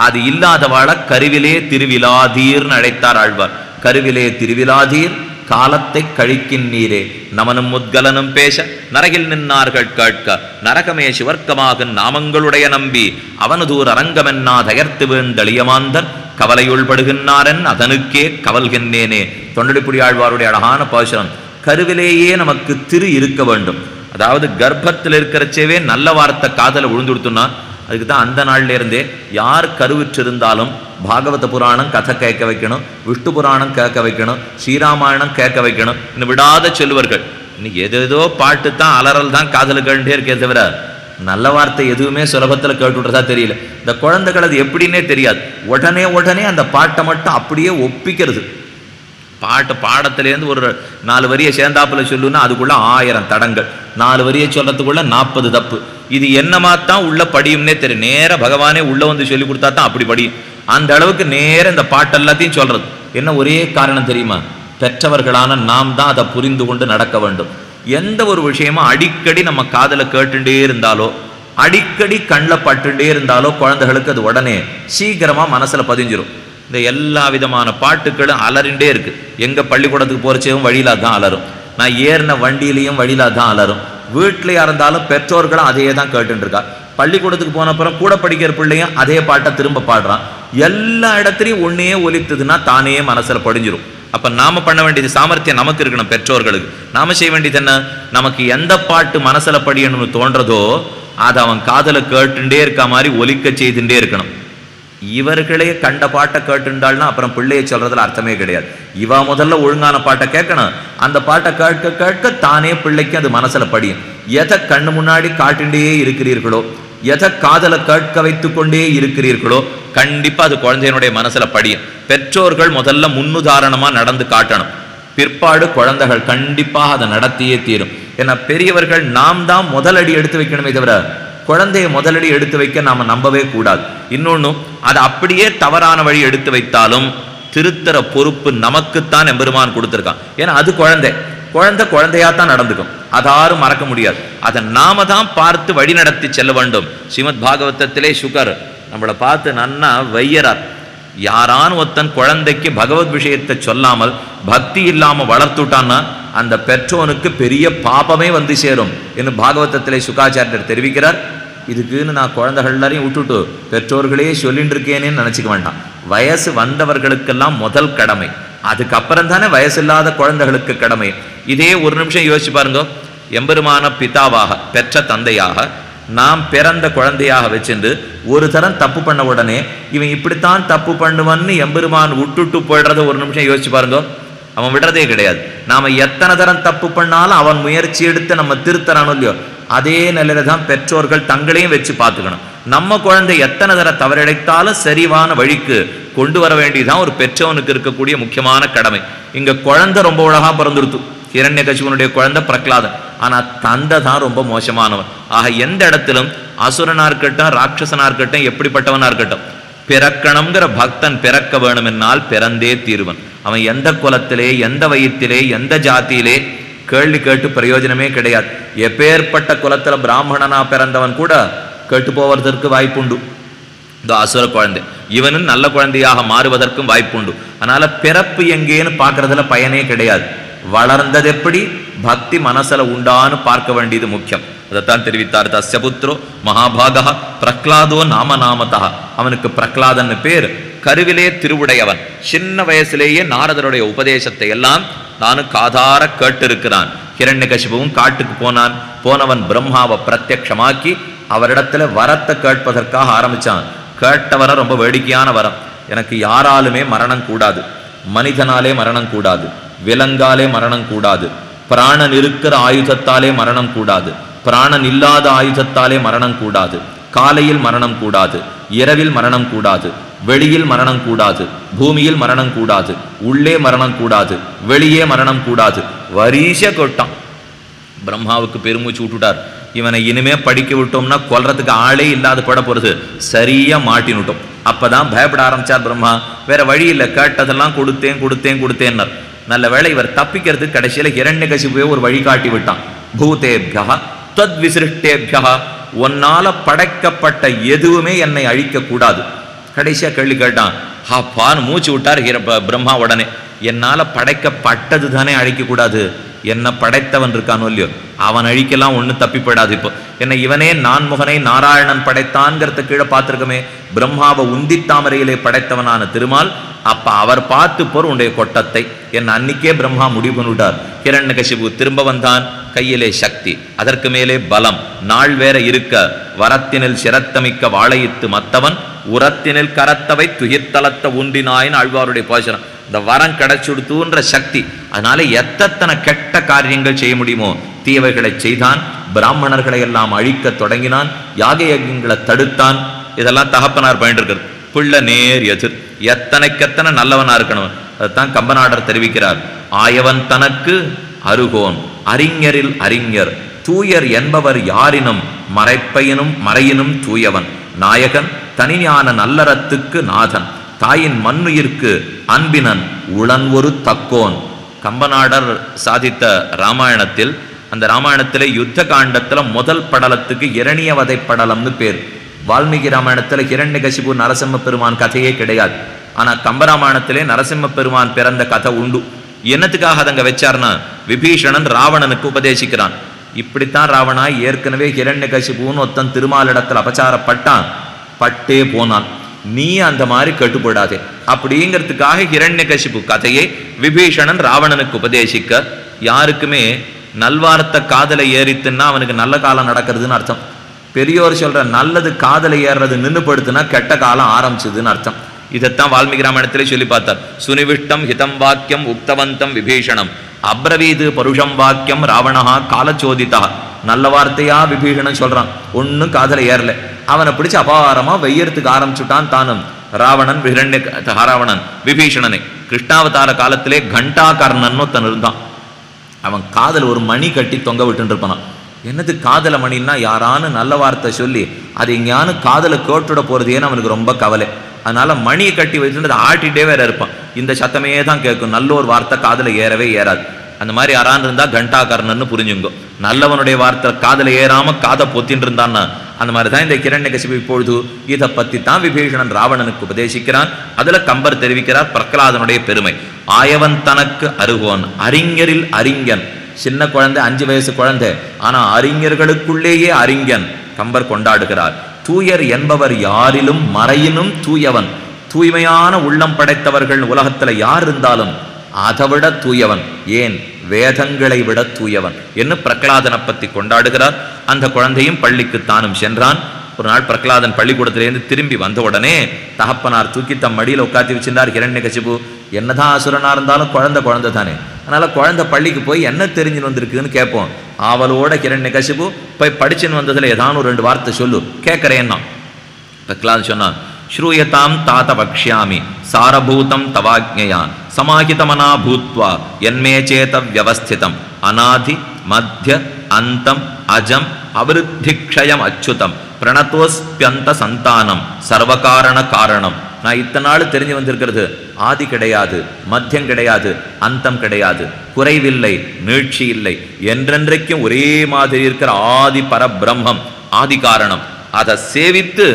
அது இல்லாதவாள கருவிலே திருவிழாதீர்னு அழைத்தார் ஆழ்வார். கருவிலே திருவிழாதீர் காலத்தை கழிக்கின்றீரே, நமனும் முத்கலனும் பேச நரகில் நின்னார்கள் கேட்க, நரகமே சிவர்க்கமாக நாமங்களுடைய நம்பி அவனதூர் அரங்கமென்னா தயர்த்து வேந்தளியமாந்தர் கவலையுள் படுகின்றாரன் அதனுக்கே கவல்கின்றேனே. தொண்டடிப்புடி ஆழ்வாருடைய அழகான பாசுரம். கருவிலேயே நமக்கு திரு இருக்க வேண்டும். அதாவது கர்ப்பத்தில் இருக்கிறச்சேவே நல்ல வார்த்தை காதலை விழுந்துடுத்துன்னா அதுக்கு தான் அந்த நாள்ல இருந்தே யார் கருவிற்றிருந்தாலும் பாகவத புராணம் கதை கேட்க வைக்கணும், விஷ்ணு புராணம் கேட்க வைக்கணும், ஸ்ரீராமாயணம் கேட்க வைக்கணும், இன்னும் விடாத சொல்லுவார்கள். இன்னைக்கு ஏதேதோ பாட்டு தான் அலறல் தான் காதல் கேட்டே இருக்கே தவிர நல்ல வார்த்தை எதுவுமே சுலபத்தில் கேட்டுவிட்றதா தெரியல. இந்த குழந்தைகள் அது எப்படின்னே தெரியாது. உடனே அந்த பாட்டை மட்டும் அப்படியே ஒப்பிக்கிறது. பாட்டு பாடத்திலேருந்து ஒரு 4 வரியை சேர்ந்தாப்புல சொல்லுன்னா அதுக்குள்ள 1000 தடங்கள். 4 வரியை சொல்றதுக்குள்ள 40 தப்பு. இது என்னமாத்தான் உள்ள படியும்னே தெரியும். நேர பகவானே உள்ள வந்து சொல்லி கொடுத்தா தான் அப்படி படியும். அந்த அளவுக்கு நேர இந்த பாட்டு எல்லாத்தையும் சொல்றது. என்ன ஒரே காரணம் தெரியுமா? பெற்றவர்களான நாம் தான் அதை புரிந்து கொண்டு நடக்க வேண்டும். எந்த ஒரு விஷயமா அடிக்கடி நம்ம காதல கேட்டுட்டே இருந்தாலோ, அடிக்கடி கண்ணில் பட்டுட்டே இருந்தாலோ குழந்தைகளுக்கு அது உடனே சீக்கிரமா மனசுல பதிஞ்சிரும். இந்த எல்லா விதமான பாட்டுக்களும் அலறிண்டே இருக்கு. எங்க பள்ளிக்கூடத்துக்கு போறச்சேவும் வழியில தான் அலரும், நான் ஏறின வண்டியிலையும் வழியில தான் அலரும். வீட்டிலையா இருந்தாலும் பெற்றோர்களும் அதையே தான் கேட்டுட்டு இருக்கா. பள்ளிக்கூடத்துக்கு போன அப்புறம் கூட படிக்கிற பிள்ளையும் அதே பாட்டை திரும்ப பாடுறான். எல்லா இடத்துலையும் ஒன்னே ஒலித்துதுன்னா தானே மனசுல படிஞ்சிரும். அப்ப நாம பண்ண வேண்டியது சாமர்த்தியம் நமக்கு இருக்கணும். பெற்றோர்களுக்கு நாம செய்ய வேண்டியது என்ன? நமக்கு எந்த பாட்டு மனசுல படியணும்னு தோன்றதோ அதை அவன் காதல கேட்டுட்டே இருக்க மாதிரி ஒலிக்க செய்துட்டே இருக்கணும். இவர்களே கண்ட பாட்டை கேட்டுண்டாள்னா அப்புறம் பிள்ளையை சொல்றதுல அர்த்தமே கிடையாது. இவ முதல்ல ஒழுங்கான பாட்டை கேட்கணும். அந்த பாட்டை கேட்க கேட்க தானே பிள்ளைக்கு அது மனசுல படியும். எதை கண்ணு முன்னாடி காட்டுண்டே இருக்கிறீர்களோ, எதை காதலை கேட்க வைத்து கொண்டே இருக்கிறீர்களோ கண்டிப்பா அது குழந்தையினுடைய மனசுல படியும். பெற்றோர்கள் முதல்ல முன்னுதாரணமா நடந்து காட்டணும். பிற்பாடு குழந்தைகள் கண்டிப்பாக அதை நடத்தியே தீரும். ஏன்னா பெரியவர்கள் நாம் தான் முதலடி எடுத்து வைக்கணுமே தவிர குழந்தைய முதலடி எடுத்து வைக்க நாம நம்பவே கூடாது. இன்னொன்னு, அதை அப்படியே தவறான வழி எடுத்து வைத்தாலும் திருத்தர பொறுப்பு நமக்குத்தான் எம்பெருமான் கொடுத்திருக்கான். ஏன்னா அது குழந்தையாத்தான் நடந்துக்கும். அதாரும் மறக்க முடியாது. அதை நாம தான் பார்த்து வழி நடத்தி செல்ல வேண்டும். ஸ்ரீமத் பாகவதத்திலே சுகர் நம்மளை பார்த்து நன்னா வையறார். யாரான ஒருத்தன் குழந்தைக்கு பகவத் விஷயத்தை சொல்லாமல் பக்தி இல்லாம வளர்த்துட்டான்னா அந்த பெற்றோனுக்கு பெரிய பாபமே வந்து சேரும் என்று பாகவதத்திலே சுகாச்சாரியர் தெரிவிக்கிறார். இதுக்குன்னு நான் குழந்தைகள் எல்லாரையும் விட்டுட்டு பெற்றோர்களே சொல்லிட்டு இருக்கேனேன்னு நினைச்சுக்க வேண்டாம். வயசு வந்தவர்களுக்கெல்லாம் முதல் கடமை, அதுக்கப்புறம் தானே வயசு இல்லாத குழந்தைகளுக்கு கடமை. இதே ஒரு நிமிஷம் யோசிச்சு பாருங்க. எம்பெருமான பிதாவாக பெற்ற தந்தையாக நாம் பிறந்த குழந்தையாக வச்சுட்டு ஒரு தரம் தப்பு பண்ண உடனே இவன் இப்படித்தான் தப்பு பண்ணுவான்னு எம்பெருமான் விட்டுட்டு போயிடுறத ஒரு நிமிஷம் யோசிச்சு பாருங்க. அவன் விடுறதே கிடையாது. நாம எத்தனை தரம் தப்பு பண்ணாலும் அவன் முயற்சி எடுத்து நம்ம திருத்தறானோ இல்லையோ அதே நிலையில தான் பெற்றோர்கள் தங்களையும் வச்சு பார்த்துக்கணும். நம்ம குழந்தை எத்தனை தரம் தவறிழைத்தாலும் சரிவான வழிக்கு கொண்டு வர வேண்டியதுதான் ஒரு பெற்றவனுக்கு இருக்கக்கூடிய முக்கியமான கடமை. இங்க குழந்தை ரொம்ப அழகா பிறந்துடுத்து. ஹிரண்யகசிபனுடைய குழந்தை பிரகலாதன். ஆனா தந்தை தான் ரொம்ப மோசமானவன். ஆக எந்த இடத்திலும் அசுரனா இருக்கட்டும் ராட்சசனா இருக்கட்டும் எப்படிப்பட்டவனா இருக்கட்டும் பிறக்கணுங்கிற பக்தன் பிறக்க வேணும் என்னால் பிறந்தே தீருவன். அவன் எந்த குலத்திலே எந்த வயிற்றிலே எந்த ஜாத்தியிலே கேள்வி கேட்டு பிரயோஜனமே கிடையாது. எப்பேற்பட்ட குலத்துல பிராமணனா பிறந்தவன் கூட கேட்டு போவதற்கு வாய்ப்புண்டு. இந்த அசுர குழந்தை இவனும் நல்ல குழந்தையாக மாறுவதற்கும் வாய்ப்புண்டு. அதனால பிறப்பு எங்கேன்னு பார்க்கறதுல பயனே கிடையாது. வளர்ந்தது எப்படி பக்தி மனசுல உண்டான்னு பார்க்க வேண்டியது முக்கியம். அதைத்தான் தெரிவித்தார். தஸ்ய புத்ரோ மகாபாகா பிரக்லாதோ நாமநாமதா. அவனுக்கு பிரக்லாதன்னு பேர். கருவிலே திருவுடையவன். சின்ன வயசுலேயே நாரதருடைய உபதேசத்தை எல்லாம் நானும் காதார கேட்டிருக்கிறான். ஹிரண்யகசிபுவும் காட்டுக்கு போனான். போனவன் பிரம்மாவை பிரத்யக்ஷமாக்கி அவரிடத்துல வரத்தை கேட்பதற்காக ஆரம்பிச்சான். கேட்ட வரம் ரொம்ப வேடிக்கையான வரம். எனக்கு யாராலுமே மரணம் கூடாது, மனிதனாலே மரணம் கூடாது, விலங்காலே மரணம் கூடாது, பிராணன் இருக்கிற ஆயுதத்தாலே மரணம் கூடாது, பிராணன் இல்லாத ஆயுதத்தாலே மரணம் கூடாது, காலையில் மரணம் கூடாது, இரவில் மரணம் கூடாது, வெளியில் மரணம் கூடாது, பூமியில் மரணம் கூடாது, உள்ளே மரணம் கூடாது, வெளியே மரணம் கூடாது. வரிச கொட்டான். பிரம்மாவுக்கு பெருமூச்சு விட்டுட்டார். இவனை இனிமே படிக்க விட்டோம்னா கொல்றதுக்கு ஆளே இல்லாத பட போறது. சரியா மாட்டினுட்டோம். அப்பதான் பயப்பட ஆரம்பிச்சார் பிரம்மா. வேற வழி இல்லை, கேட்டதெல்லாம் கொடுத்தேன்னார். நல்ல வேளை இவர் தப்பிக்கிறதுக்கு கடைசியில ஹிரண்யகசிபுவே ஒரு வழி காட்டி விட்டான். பூதேபியா தத் விசிருஷ்டேபியா, ஒன்னால படைக்கப்பட்ட எதுவுமே என்னை அழிக்க கூடாது. கடைசியா கேள்வி கேட்டான். பான்னு மூச்சு விட்டார் பிரம்மா. உடனே என்னால படைக்கப்பட்டது தானே அழிக்க கூடாது, என்ன படைத்தவன் இருக்கானோ இல்லையோ அவன் அழிக்கலாம், ஒன்றும் தப்பிப்படாது. இப்போ என்ன இவனே நான்முகனை நாராயணன் படைத்தான்கிறத கீழே பார்த்துருக்கமே. பிரம்மாவை உந்தித்தாமரையிலே படைத்தவனான திருமால். அப்ப அவர் பார்த்து போர் உடைய கொட்டத்தை என் அன்னிக்கே பிரம்மா முடிவு பண்ணிவிட்டார். ஹிரண்யகசிபு திரும்ப வந்தான். கையிலே சக்தி, அதற்கு மேலே பலம், நாள் வேற இருக்க. வரத்தினில் சிரத்தமிக்க வாழையித்து மத்தவன் உரத்தினில் கரத்தவை துயிர்த்தலத்த ஊன்றினாயின் ஆழ்வாருடைய போஷனம். இந்த வரம் கிடைச்சுடுத்துன்ற சக்தி. அதனால எத்தனை கெட்ட காரியங்கள் செய்ய முடியுமோ தீவைகளை செய்தான். பிராமணர்களை எல்லாம் அழிக்க தொடங்கினான். யாக யஜ்ஞங்களை தடுத்தான். இதெல்லாம் தகப்பனார் பயன்படுகிறது. புள்ள நேர் எதிர், எத்தனைக்கெத்தனை நல்லவனா இருக்கணும். அதுதான் கம்பநாடர் தெரிவிக்கிறார். ஆயவன் தனக்கு அருகோன் அறிஞரில் அறிஞர் தூயர் என்பவர் யாரினும் மறைப்பையினும் மறையினும் தூயவன் நாயகன் தனிஞான நல்லறத்துக்கு நாதன் தாயின் மண்ணுயிர்க்கு அன்பினன் உளன் ஒரு தக்கோன். கம்பநாடர் சாதித்த ராமாயணத்தில், அந்த ராமாயணத்திலே யுத்த காண்டத்துல முதல் படலத்துக்கு இரணியவதை படலம்னு பேர். வால்மீகி ராமாயணத்துல ஹிரண்யகசிபு நரசிம்ம பெருமான் கதையே கிடையாது. ஆனா கம்பராமாயணத்திலே நரசிம்ம பெருமான் பிறந்த கதை உண்டு. என்னத்துக்காக அதங்க வச்சார்னா, விபீஷணன் ராவணனுக்கு உபதேசிக்கிறான். இப்படித்தான் ராவணா ஏற்கனவே ஹிரண்யகசிபுன்னு ஒருத்தன் திருமாலிடத்தில் அபச்சாரப்பட்டான், பட்டே போனான். நீ அந்த மாதிரி கட்டுப்படாதே அப்படிங்கிறதுக்காக ஹிரண்யகசிபு கதையை விபீஷணன் ராவணனுக்கு உபதேசிக்க. யாருக்குமே நல்வார்த்த காதலை ஏறித்துன்னா அவனுக்கு நல்ல காலம் நடக்கிறதுன்னு அர்த்தம். பெரியோர் சொல்ற நல்லது காதலை ஏறுறது நின்று படுத்துனா கெட்ட காலம் ஆரம்பிச்சதுன்னு அர்த்தம். இதைத்தான் வால்மீகி ராமாயணத்திலே சொல்லி பார்த்தார். சுனிவிஷ்டம் ஹிதம் வாக்கியம் உக்தவந்தம் விபீஷணம் அப்ரவீது பருஷம் வாக்கியம் ராவணஹா காலச்சோதிதா. நல்ல வார்த்தையா விபீஷணன் சொல்றான், ஒன்னும் காதலை ஏறல. அவனை பிடிச்சு அபாரமா வெய்யறதுக்கு ஆரம்பிச்சுட்டான் தானும் ராவணன். ராவணன் விபீஷணனை கிருஷ்ணாவதார காலத்திலே கண்டாகர்ணன் ஒருத்தன் இருந்தான். அவன் காதல் ஒரு மணி கட்டி தொங்க விட்டு இருப்பான். என்னது காதல மணின்னா, யாரானு நல்ல வார்த்தை சொல்லி அது எங்கேயானு காதலை கேட்டுட போறது ஏன்னு அவனுக்கு ரொம்ப கவலை. அதனால மணியை கட்டி வச்சுட்டு ஆட்டிகிட்டே வேற இருப்பான். இந்த சத்தமே தான் கேட்கும், நல்ல ஒரு வார்த்தை காதலை ஏறவே ஏறாது. அந்த மாதிரி யாரான்னு இருந்தா கண்டாகர்ணன்னு புரிஞ்சுங்க. நல்லவனுடைய வார்த்தை காதலை ஏறாம காதை பொத்தின்னு இருந்தான்னா அந்த மாதிரிதான் இந்த ஹிரண்யகசிபு. இப்பொழுது இதை பத்தி தான் விபீஷணன் ராவணனுக்கு உபதேசிக்கிறான். அதுல கம்பர் தெரிவிக்கிறார் பிரகலாதனுடைய பெருமை. ஆயவன் தனக்கு அருகோன் அறிஞரில் அறிஞன். சின்ன குழந்தை, 5 வயசு குழந்தை, ஆனா அறிஞர்களுக்குள்ளேயே அறிஞன் கம்பர் கொண்டாடுகிறார். தூயர் என்பவர் யாரிலும் மறையினும் தூயவன். தூய்மையான உள்ளம் படைத்தவர்கள் உலகத்துல யார் இருந்தாலும் அதைவிட தூயவன், ஏன் வேதங்களை விட தூயவன் என்று பிரகலாதனை பத்தி கொண்டாடுகிறார். அந்த குழந்தையும் பள்ளிக்கு தானும் சென்றான். ஒரு நாள் பிரகலாதன் பள்ளிக்கூடத்திலேருந்து திரும்பி வந்த உடனே தகப்பனார் தூக்கி தம் மடியில் உட்காத்தி வச்சிருந்தார். ஹிரண்யகசிபு என்னதான் அசுரனா இருந்தாலும் குழந்தை தானே, அதனால குழந்தை பள்ளிக்கு போய் என்ன தெரிஞ்சுன்னு வந்திருக்குன்னு கேட்போம். அவளோட ஹிரண்யகசிபு போய் படிச்சுன்னு வந்ததுல ஏதானும் 2 வார்த்தை சொல்லு கேட்கறேன்னா. பிரகலாதன் சொன்னான், ஸ்ரூயதாம் தாத பக்ஷ்யாமி சாரபூதம் தவாக்ஞயா சமாஹிதமனா பூத்வா என்மே சேத வியவஸ்திதம் அநாதி மத்திய அந்தம் அஜம் அவிருத்திக்ஷயம் அச்சுதம் பிரணத்தோஸ்பியந்த சந்தானம் சர்வகாரண காரணம். நான் இத்தனை நாள் தெரிஞ்சு வந்திருக்கிறது, ஆதி கிடையாது, மத்தியம் கிடையாது, அந்தம் கிடையாது, குறைவில்லை, நீட்சி இல்லை, என்றென்றைக்கும் ஒரே மாதிரி இருக்கிற ஆதி பரபிரம்மம் ஆதி காரணம். அதை சேவித்து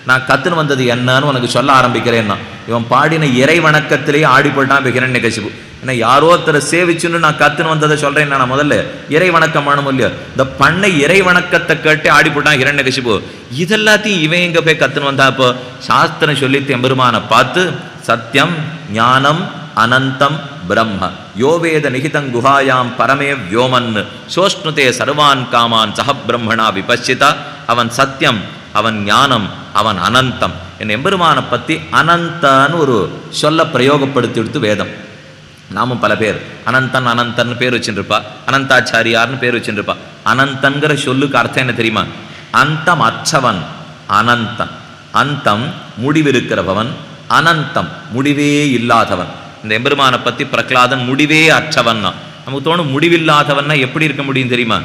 நான் கத்துன்னு வந்தது என்னன்னு உனக்கு சொல்ல ஆரம்பிக்கிறேன்னா இவன் பாடின இறை வணக்கத்திலேயே ஆடி போட்டான் ஹிரண்யகசிபு. ஏன்னா யாரோ ஒருத்தரை சேவிச்சுன்னு நான் கத்துன்னு வந்ததை சொல்றேன். நான் முதல்ல இறை வணக்கம் பண்ணணும் இல்லையோ, இந்த பண்ண இறை வணக்கத்தை கேட்டு ஆடி போட்டான் ஹிரண்யகசிபு. இதெல்லாத்தையும் இவன் எங்க போய் கத்துன்னு வந்தா? இப்போ சாஸ்திரம் சொல்லித்து எம்பெருமானை பார்த்து சத்தியம் ஞானம் அனந்தம் பிரம்ம யோவேத நிகிதங் குஹாயாம் பரமே வியோமன் சோஷ்ணுதே சர்வான் காமான் சஹ பிரம்மணா விபச்சிதா. அவன் சத்தியம், அவன் ஞானம், அவன் அனந்தம். என் எம்பெருமானை பற்றி அனந்தான்னு ஒரு சொல்ல பிரயோகப்படுத்தி எடுத்து வேதம். நாமும் பல பேர் அனந்தன் அனந்தன் பேர் வச்சுருப்பா, அனந்தாச்சாரியார்னு பேர் வச்சுருப்பா. அனந்தன்கிற சொல்லுக்கு அர்த்தம் என்ன தெரியுமா? அந்தம் அற்றவன் அனந்தன். அந்தம் முடிவிருக்கிறவன், அனந்தம் முடிவே இல்லாதவன். இந்த எம்பெருமானை பற்றி பிரகலாதன் முடிவே அற்றவன்னா. நமக்கு தோணும் முடிவில்லாதவன்னா எப்படி இருக்க முடியும் தெரியுமா?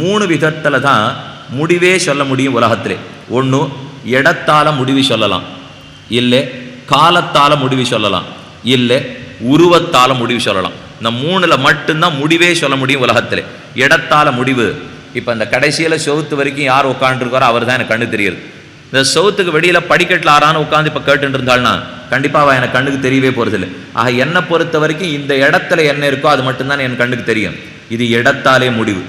3 விதத்தில் தான் முடிவே சொல்ல முடியும் உலகத்திலே. ஒன்று இடத்தால முடிவு சொல்லலாம், இல்லை காலத்தால முடிவு சொல்லலாம், இல்லை உருவத்தால முடிவு சொல்லலாம். இந்த 3ல் மட்டும்தான் முடிவே சொல்ல முடியும் உலகத்திலே. இடத்தால முடிவு. இப்போ இந்த கடைசியில் செவுத்து வரைக்கும் யார் உட்காந்துருக்காரோ அவர் தான் எனக்கு கண்ணு தெரியுது. இந்த செவுத்துக்கு வெளியில் படிக்கட்டில் ஆறான்னு உட்காந்து இப்போ கேட்டுட்டு இருந்தாள்னா கண்டிப்பாக அவள் எனக்கு கண்ணுக்கு தெரியவே போகிறதில்லை. ஆக என்னை பொறுத்த வரைக்கும் இந்த இடத்துல என்ன இருக்கோ அது மட்டும்தான் என் கண்ணுக்கு தெரியும். இது இடத்தாலே முடிவு.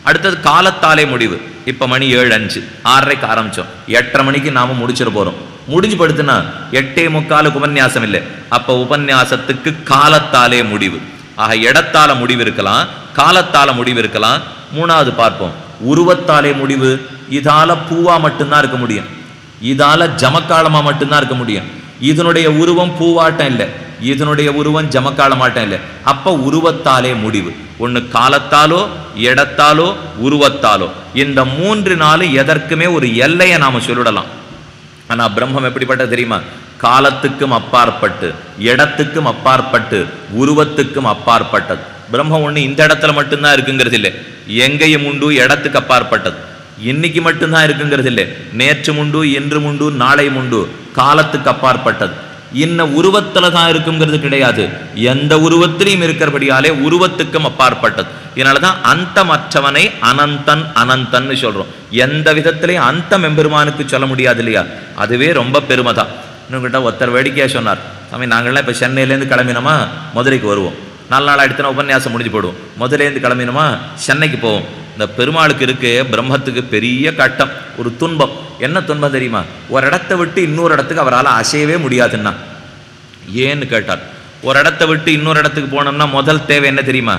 அடுத்தது காலத்தாலே முடிவு. இப்போ மணி 7:05, 6:30க்கு ஆரம்பித்தோம், 8:30 மணிக்கு நாம் முடிச்சிட போகிறோம். முடிஞ்சு படுத்துனா 8:45 உபன்யாசம் இல்லை. அப்போ உபன்யாசத்துக்கு காலத்தாலே முடிவு. ஆக இடத்தால முடிவு இருக்கலாம், காலத்தால முடிவு இருக்கலாம். 3வது பார்ப்போம், உருவத்தாலே முடிவு. இதால பூவா மட்டும்தான் இருக்க முடியும், இதால ஜமக்காலமா மட்டும்தான் இருக்க முடியும். இதனுடைய உருவம் பூவாட்டம் இல்லை, இதனுடைய உருவம் ஜமக்காலமாட்டம் இல்லை. அப்போ உருவத்தாலே முடிவு. ஒன்று காலத்தாலோ இடத்தாலோ உருவத்தாலோ. இந்த 3 எதற்குமே ஒரு எல்லையை நாம் சொல்லிடலாம். ஆனால் பிரம்மம் எப்படிப்பட்ட தெரியுமா? காலத்துக்கும் அப்பாற்பட்டு, இடத்துக்கும் அப்பாற்பட்டு, உருவத்துக்கும் அப்பாற்பட்டது. பிரம்மம் ஒன்று இந்த இடத்துல மட்டும்தான் இருக்குங்கிறது இல்லை, எங்கேயும் உண்டு, இடத்துக்கு அப்பாற்பட்டது. இன்னைக்கு மட்டும்தான் இருக்குங்கிறது இல்லை, நேற்று உண்டு, இன்று உண்டு, நாளை உண்டு, காலத்துக்கு அப்பாற்பட்டது. இன்ன உருவத்துல தான் இருக்குங்கிறது கிடையாது, எந்த உருவத்திலையும் இருக்கிறபடியாலே உருவத்துக்கும் அப்பாற்பட்டது. இதனாலதான் அந்தமற்றவனை அனந்தன் அனந்தன்னு சொல்றோம். எந்த விதத்திலையும் அந்தம் எம்பெருமானுக்கு சொல்ல முடியாது இல்லையா? அதுவே ரொம்ப பெருமை தான். இன்னும் கிட்ட ஒருத்தர் வேடிக்கையா சொன்னார், சாமி நாங்கள்லாம் இப்போ சென்னையிலேருந்து கிளம்பினோமா மதுரைக்கு வருவோம், 4 நாள் அடுத்தனா உபன்யாசம் முடிஞ்சு போடுவோம். மதுரையிலேருந்து கிளம்பினோமா சென்னைக்கு போவோம். இந்த பெருமாளுக்கு இருக்கு பிரம்மத்துக்கு பெரிய கட்டம், ஒரு துன்பம். என்ன துன்பம் தெரியுமா? ஒரு இடத்தை விட்டு இன்னொரு இடத்துக்கு அவரால் அசையவே முடியாதுன்னா. ஏன்னு கேட்டார். ஒரு இடத்தை விட்டு இன்னொரு இடத்துக்கு போனோம்னா முதல் தேவை என்ன தெரியுமா?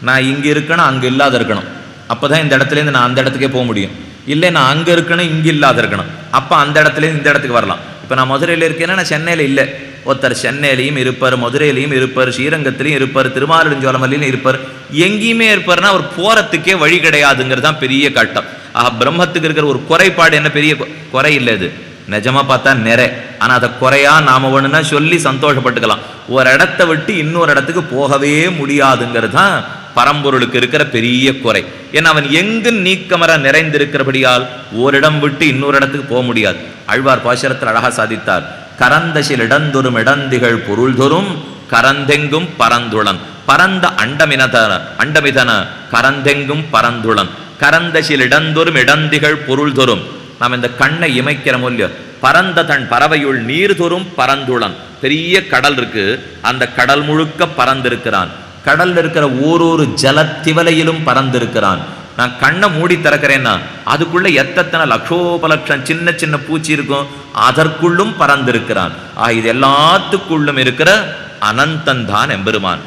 நான் இங்கே இருக்கணும், அங்கே இல்லாத இருக்கணும். அப்போ தான் இந்த இடத்துலேருந்து நான் அந்த இடத்துக்கே போக முடியும். இல்லை நான் அங்கே இருக்கணும், இங்கே இல்லாத இருக்கணும். அப்போ அந்த இடத்துலேருந்து இந்த இடத்துக்கு வரலாம். இப்போ நான் மதுரையில் இருக்கேன்னா நான் சென்னையில் இல்லை. ஒருத்தர் சென்னையிலையும் இருப்பார், மதுரையிலையும் இருப்பார், ஸ்ரீரங்கத்திலையும் இருப்பார், திருமாலிருஞ்சோலமல்லையும் இருப்பார், எங்கேயுமே இருப்பார்னா அவர் போகிறதுக்கே வழி கிடையாதுங்கிறது தான் பெரிய கட்டம். ஆக பிரம்மத்துக்கு இருக்கிற ஒரு குறைபாடு என்ன? பெரிய குறை இல்லை, இது நிஜமாக பார்த்தா நிறை. ஆனால் அதை குறையா நாம் ஒன்றுனா சொல்லி சந்தோஷப்பட்டுக்கலாம். ஒரு இடத்த விட்டு இன்னொரு இடத்துக்கு போகவே முடியாதுங்கிறது தான் பரம்பொருளுக்கு இருக்கிற பெரிய குறை. ஏன்னா அவன் எங்கு நீக்கமர நிறைந்திருக்கிறபடியால் ஓரிடம் விட்டு இன்னொரு இடத்துக்கு போக முடியாது. ஆழ்வார் பாசுரத்தில் அழகா சாதித்தார், கரந்தசில் இடந்தொரும் இடந்திகள் பொருள் தொரும் கரந்தெங்கும் பரந்துளன். பரந்த அண்டமிதன கரந்தெங்கும் பரந்துளன். கரந்தசில் இடந்தொரும் இடந்திகள் பொருள் தொரும். நாம் இந்த கண்ணை இமைக்கிற மூல்யம் பரந்த தன் பறவையுள் நீர் தொரும் பரந்துளன். பெரிய கடல் இருக்கு, அந்த கடல் முழுக்க பறந்திருக்கிறான். கடல்ல இருக்கிற ஓரொரு ஜலத்திவலையிலும் பறந்திருக்கிறான். நான் கண்ணை மூடி திறக்கிறேன்னா அதுக்குள்ள எத்தனை லட்சோபலட்சம் சின்ன சின்ன பூச்சி இருக்கும், அதற்குள்ளும் பறந்திருக்கிறான். இது எல்லாத்துக்குள்ளும் இருக்கிற அனந்தன் தான் எம்பெருமான்.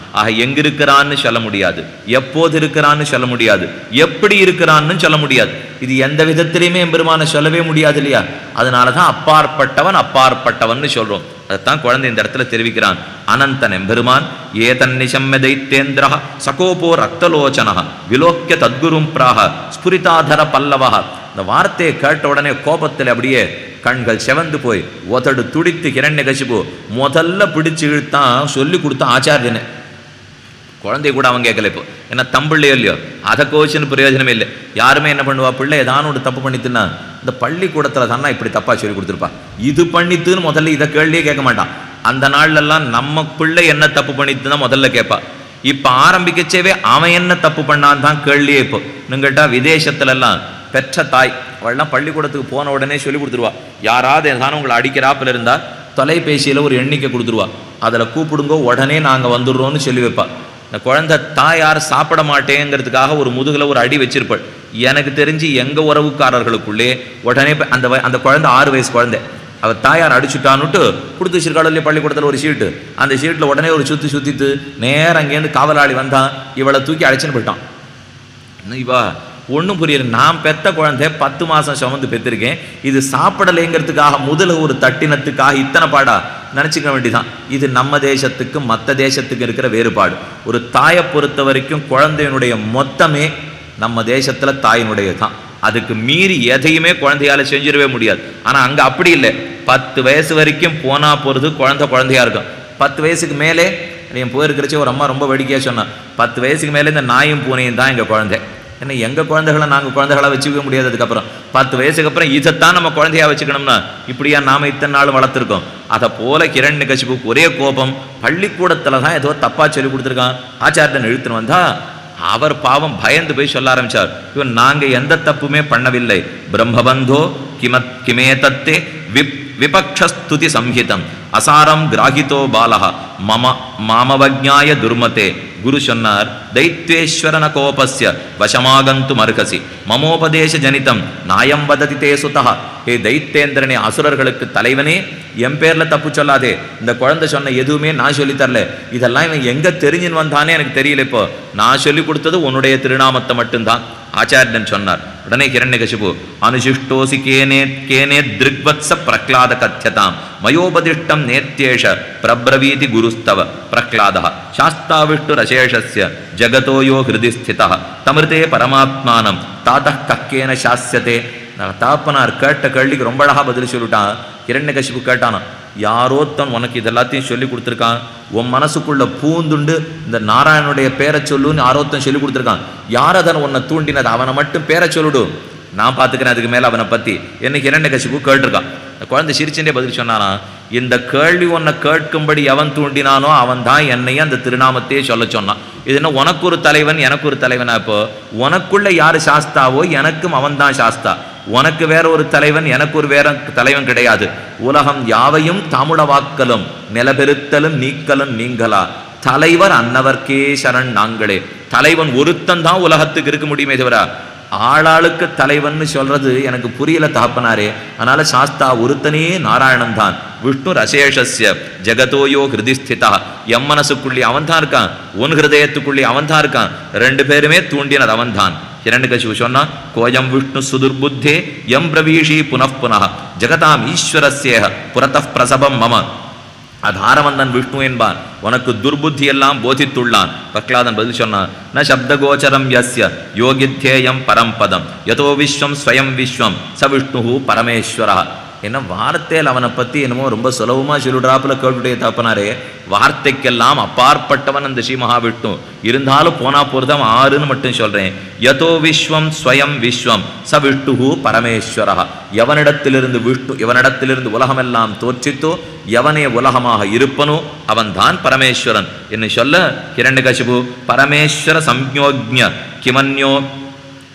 எங்க இருக்கிறான்னு சொல்ல முடியாது, எப்போது இருக்கிறான்னு சொல்ல முடியாது, எப்படி இருக்கிறான்னு சொல்ல முடியாது. இது எந்த விதத்திலையுமே எம்பெருமானை சொல்லவே முடியாது இல்லையா? அதனாலதான் அப்பாற்பட்டவன் அப்பாற்பட்டவன் சொல்றோம். அதைத்தான் குழந்தை இந்த இடத்துல தெரிவிக்கிறான். அனந்தன் எம்பெருமான். ஏதன் நிசம்ய தைத்தேந்திர சகோபோ ரக்தலோச்சன விலோக்கிய தத்குரும் பிராக ஸ்புரிதாதர பல்லவா. இந்த வார்த்தையை கேட்ட உடனே கோபத்தில் அப்படியே கண்கள் செவந்து போய் உதடு துடித்து ஹிரண்யகசிபு முதல்ல பிடிச்சு இழுத்தான். சொல்லி கொடுத்தா ஆச்சாரியனே. குழந்தை கூட அவன் கேட்கல. இப்போ ஏன்னா தம்பிள்ளையோ இல்லையோ அதை கோச்சுன்னு பிரயோஜனமே இல்லை. யாருமே என்ன பண்ணுவா, பிள்ளை ஏதானு ஒரு தப்பு பண்ணித்துன்னா இந்த பள்ளிக்கூடத்தில் தானே இப்படி தப்பா சொல்லி கொடுத்துருப்பா, இது பண்ணித்துன்னு முதல்ல இதை கேள்வியே கேட்க மாட்டான். அந்த நாள்லாம் நம்ம பிள்ளை என்ன தப்பு பண்ணித்துன்னா முதல்ல கேட்பா. இப்போ ஆரம்பிக்கச்சேவே அவன் என்ன தப்பு பண்ணான் தான் கேள்வியே. இப்போ இன்னும் கேட்டால் விதேசத்துலலாம் பெற்ற தாய் அவள்லாம் பள்ளிக்கூடத்துக்கு போன உடனே சொல்லி கொடுத்துருவா. யாராவது ஏதானும் உங்களை அடிக்கிறாப்பில் இருந்தால் தொலைபேசியில் ஒரு எண்ணிக்கை கொடுத்துருவா, அதில் கூப்பிடுங்கோ, உடனே நாங்கள் வந்துடுறோன்னு சொல்லி வைப்பா. இந்த குழந்தை தாயார் சாப்பிட மாட்டேங்கிறதுக்காக ஒரு முதுகில் ஒரு அடி வச்சிருப்பாள். எனக்கு தெரிஞ்சு எங்கள் உறவுக்காரர்களுக்குள்ளே உடனே அந்த குழந்தை 6 வயசு குழந்தை, அவர் தாயார் அடிச்சுட்டான்னுட்டு கொடுத்து வச்சிருக்காள் இல்லையா பள்ளிக்கூடத்தில் ஒரு ஷீட்டு, அந்த ஷீட்டில் உடனே ஒரு சுற்றித்து நேரம் அங்கேருந்து காவலாளி வந்தான், இவளை தூக்கி அழைச்சின்னு போயிட்டான். இவா ஒன்றும் புரியல, நான் பெத்த குழந்தை 10 மாதம் சுமந்து பெற்றிருக்கேன், இது சாப்பிடலைங்கிறதுக்காக முதல்ல ஒரு தட்டினத்துக்காக இத்தனை பாடா நினச்சிக்க வேண்டிதான். இது நம்ம தேசத்துக்கு மற்ற தேசத்துக்கு இருக்கிற வேறுபாடு. ஒரு தாயை பொறுத்த வரைக்கும் குழந்தையினுடைய மொத்தமே நம்ம தேசத்தில் தாயினுடைய தான். அதுக்கு மீறி எதையுமே குழந்தையால செஞ்சிடவே முடியாது. ஆனால் அங்கே அப்படி இல்லை. 10 வயசு வரைக்கும் போனா போகிறது குழந்தையா இருக்கும். 10 வயசுக்கு மேலே என் போயிருக்கிறச்சே ஒரு அம்மா ரொம்ப வேடிக்கையாக சொன்னான், 10 வயசுக்கு மேலே இந்த நாயும் பூனையும் தான் எங்கள் குழந்தை. ஏன்னா எங்கள் குழந்தைகளை நாங்கள் குழந்தைகளாக வச்சுக்க முடியாது. அதுக்கப்புறம் 10 வயசுக்கு அப்புறம் இதைத்தான் நம்ம குழந்தையாக வச்சுக்கணும்னா இப்படியா நாம் இத்தனை நாள் வளர்த்துருக்கோம். அதை போல ஹிரண்யகசிபுக்கு ஒரே கோபம், பள்ளிக்கூடத்தில் தான் ஏதோ தப்பாக சொல்லி கொடுத்துருக்கான், ஆச்சாரியன் இழுத்துன்னு வந்தா அவர் பாவம் பயந்து போய் சொல்ல ஆரம்பிச்சார், இவன் நாங்கள் எந்த தப்புமே பண்ணவில்லை, பிரம்மபந்தோ கிமேதத்தே விபக்ஷஸ்துதி சம்ஹிதம் அசாரம் கிராகிதோ பாலஹ மாமவஜ்ஞாய துர்மதே. குரு சொன்னார், தைத்வேஸ்வரன கோபஸ்ய வசமாகந்து மருகசி மமோபதேச ஜனிதம் நாயம் வததி தே சுதா. ஹே தைத்தேந்திரனே, அசுரர்களுக்கு தலைவனே, என் பேர்ல தப்பு சொல்லாதே. இந்த குழந்தை சொன்ன எதுவுமே நான் சொல்லித்தரல, இதெல்லாம் இவன் எங்க தெரிஞ்சுன்னு வந்தானே எனக்கு தெரியல. இப்போ நான் சொல்லி கொடுத்தது உன்னுடைய திருநாமத்தை மட்டும்தான். ஆச்சாரியன் சொன்னார். உடனே ஹிரண்யகசிபு, அனுசிஷ்டோசி கேனே திருக்வத்ஸ பிரக்லாத கத்யதாம் மயோபதிஷ்டம் நேத்யேஷ பிரப்ரவீதி குருஸ்தவ பிரக்லாதः சாஸ்தாவிஷ்ணுரசேஷஸ்ய ஜகதோயோ ஹிருதி ஸ்திதः தமிருதே பரமாத்மானம் தாத்தः கக்கேன சாஸ்யதே. தாப்பனார் கேட்ட கேள்விக்கு ரொம்ப அழகா பதில் சொல்லிட்டான். ஹிரண்யகசிபு கேட்டானா, யாரோத்தன் உனக்கு இதெல்லாத்தையும் சொல்லி கொடுத்துருக்கான், உன் மனசுக்குள்ள பூந்துண்டு இந்த நாராயணனுடைய பேரை சொல்லுன்னு யாரோத்தன் சொல்லி கொடுத்துருக்கான், யார் அதன் உன்னை தூண்டினது, அவனை மட்டும் பேரை சொல்லிடு, நான் பார்த்துக்கிறேன் அதுக்கு மேலே அவனை பற்றி என்ன ஹிரண்யகசிபு கேட்டிருக்கான். இந்த குழந்தை சிரிச்சுட்டே பதில் சொன்னானா, இந்த கேள்வி உன்னை கேட்கும்படி எவன் தூண்டினானோ அவன் தான் என்னையும் அந்த திருநாமத்தையே சொல்ல சொன்னான். இது என்ன உனக்கு ஒரு தலைவன் எனக்கு ஒரு தலைவனா? இப்போ உனக்குள்ள யார் சாஸ்தாவோ எனக்கும் அவன் தான் சாஸ்தா. உனக்கு வேற ஒரு தலைவன் எனக்கு ஒரு வேற தலைவன் கிடையாது. உலகம் யாவையும் தாமுடவாக்கலும் நிலபெருத்தலும் நீக்கலும் நீங்களா தலைவர் அன்னவர்க்கே சரண் நாங்களே. தலைவன் ஒருத்தன் தான் உலகத்துக்கு இருக்க முடியுமே தவிர ஆளாளுக்கு தலைவன் சொல்றது எனக்கு புரியல தகப்பனாரே. அதனால சாஸ்தா ஒருத்தனே நாராயணன் தான். விஷ்ணு ரசேஷஸ்ய ஜெகதோயோ ஹிருதி ஸ்திதா. எம் மனசுக்குள்ளே அவன் தான் இருக்கான், உன் ஹிருதயத்துக்குள்ளே அவன் தான் இருக்கான். 2 பேருமே தூண்டினது அவன் தான். ஹிரண்யகசிபு சொன்னா, கோயம் விஷ்ணு சுதுர்புத்தே எம் பிரவீஷி புனః ஜெகதாம் ஈஸ்வரஸ்யேஹ புரதः பிரசபம் மம. அதாரவந்தன் விஷ்ணு என்பான், உனக்கு துர்புத்தி எல்லாம் போதித்துள்ளான். பிரகலாதன் பதில் சொன்னான், ந சப்தகோச்சரம் யஸ்ய யோகித்யேயம் பரம்பதம் யதோ விஸ்வம் ஸ்வயம் விஸ்வம் ச விஷ்ணு பரமேஸ்வரா. என்ன வார்த்தையில் அவனை பற்றி என்னமோ ரொம்ப சுலபமாக சொல்லிடுறாப்புல கேட்டுடைய தப்பனாரே. வார்த்தைக்கெல்லாம் அப்பாற்பட்டவன் அந்த ஸ்ரீ மகாவிஷ்ணு. இருந்தாலும் போனா போகிறதான் 6ன்னு மட்டும் சொல்கிறேன். யதோ விஸ்வம் ஸ்வயம் விஸ்வம் ச விஷ்ணு பரமேஸ்வரா. எவனிடத்திலிருந்து விஷ்ணு எவனிடத்திலிருந்து உலகமெல்லாம் தோற்றித்தோ எவனே உலகமாக இருப்பனோ அவன் தான் பரமேஸ்வரன் என்று சொல்ல, ஹிரண்யகசிபு பரமேஸ்வர சம்யோக்ஞ கிமன்யோ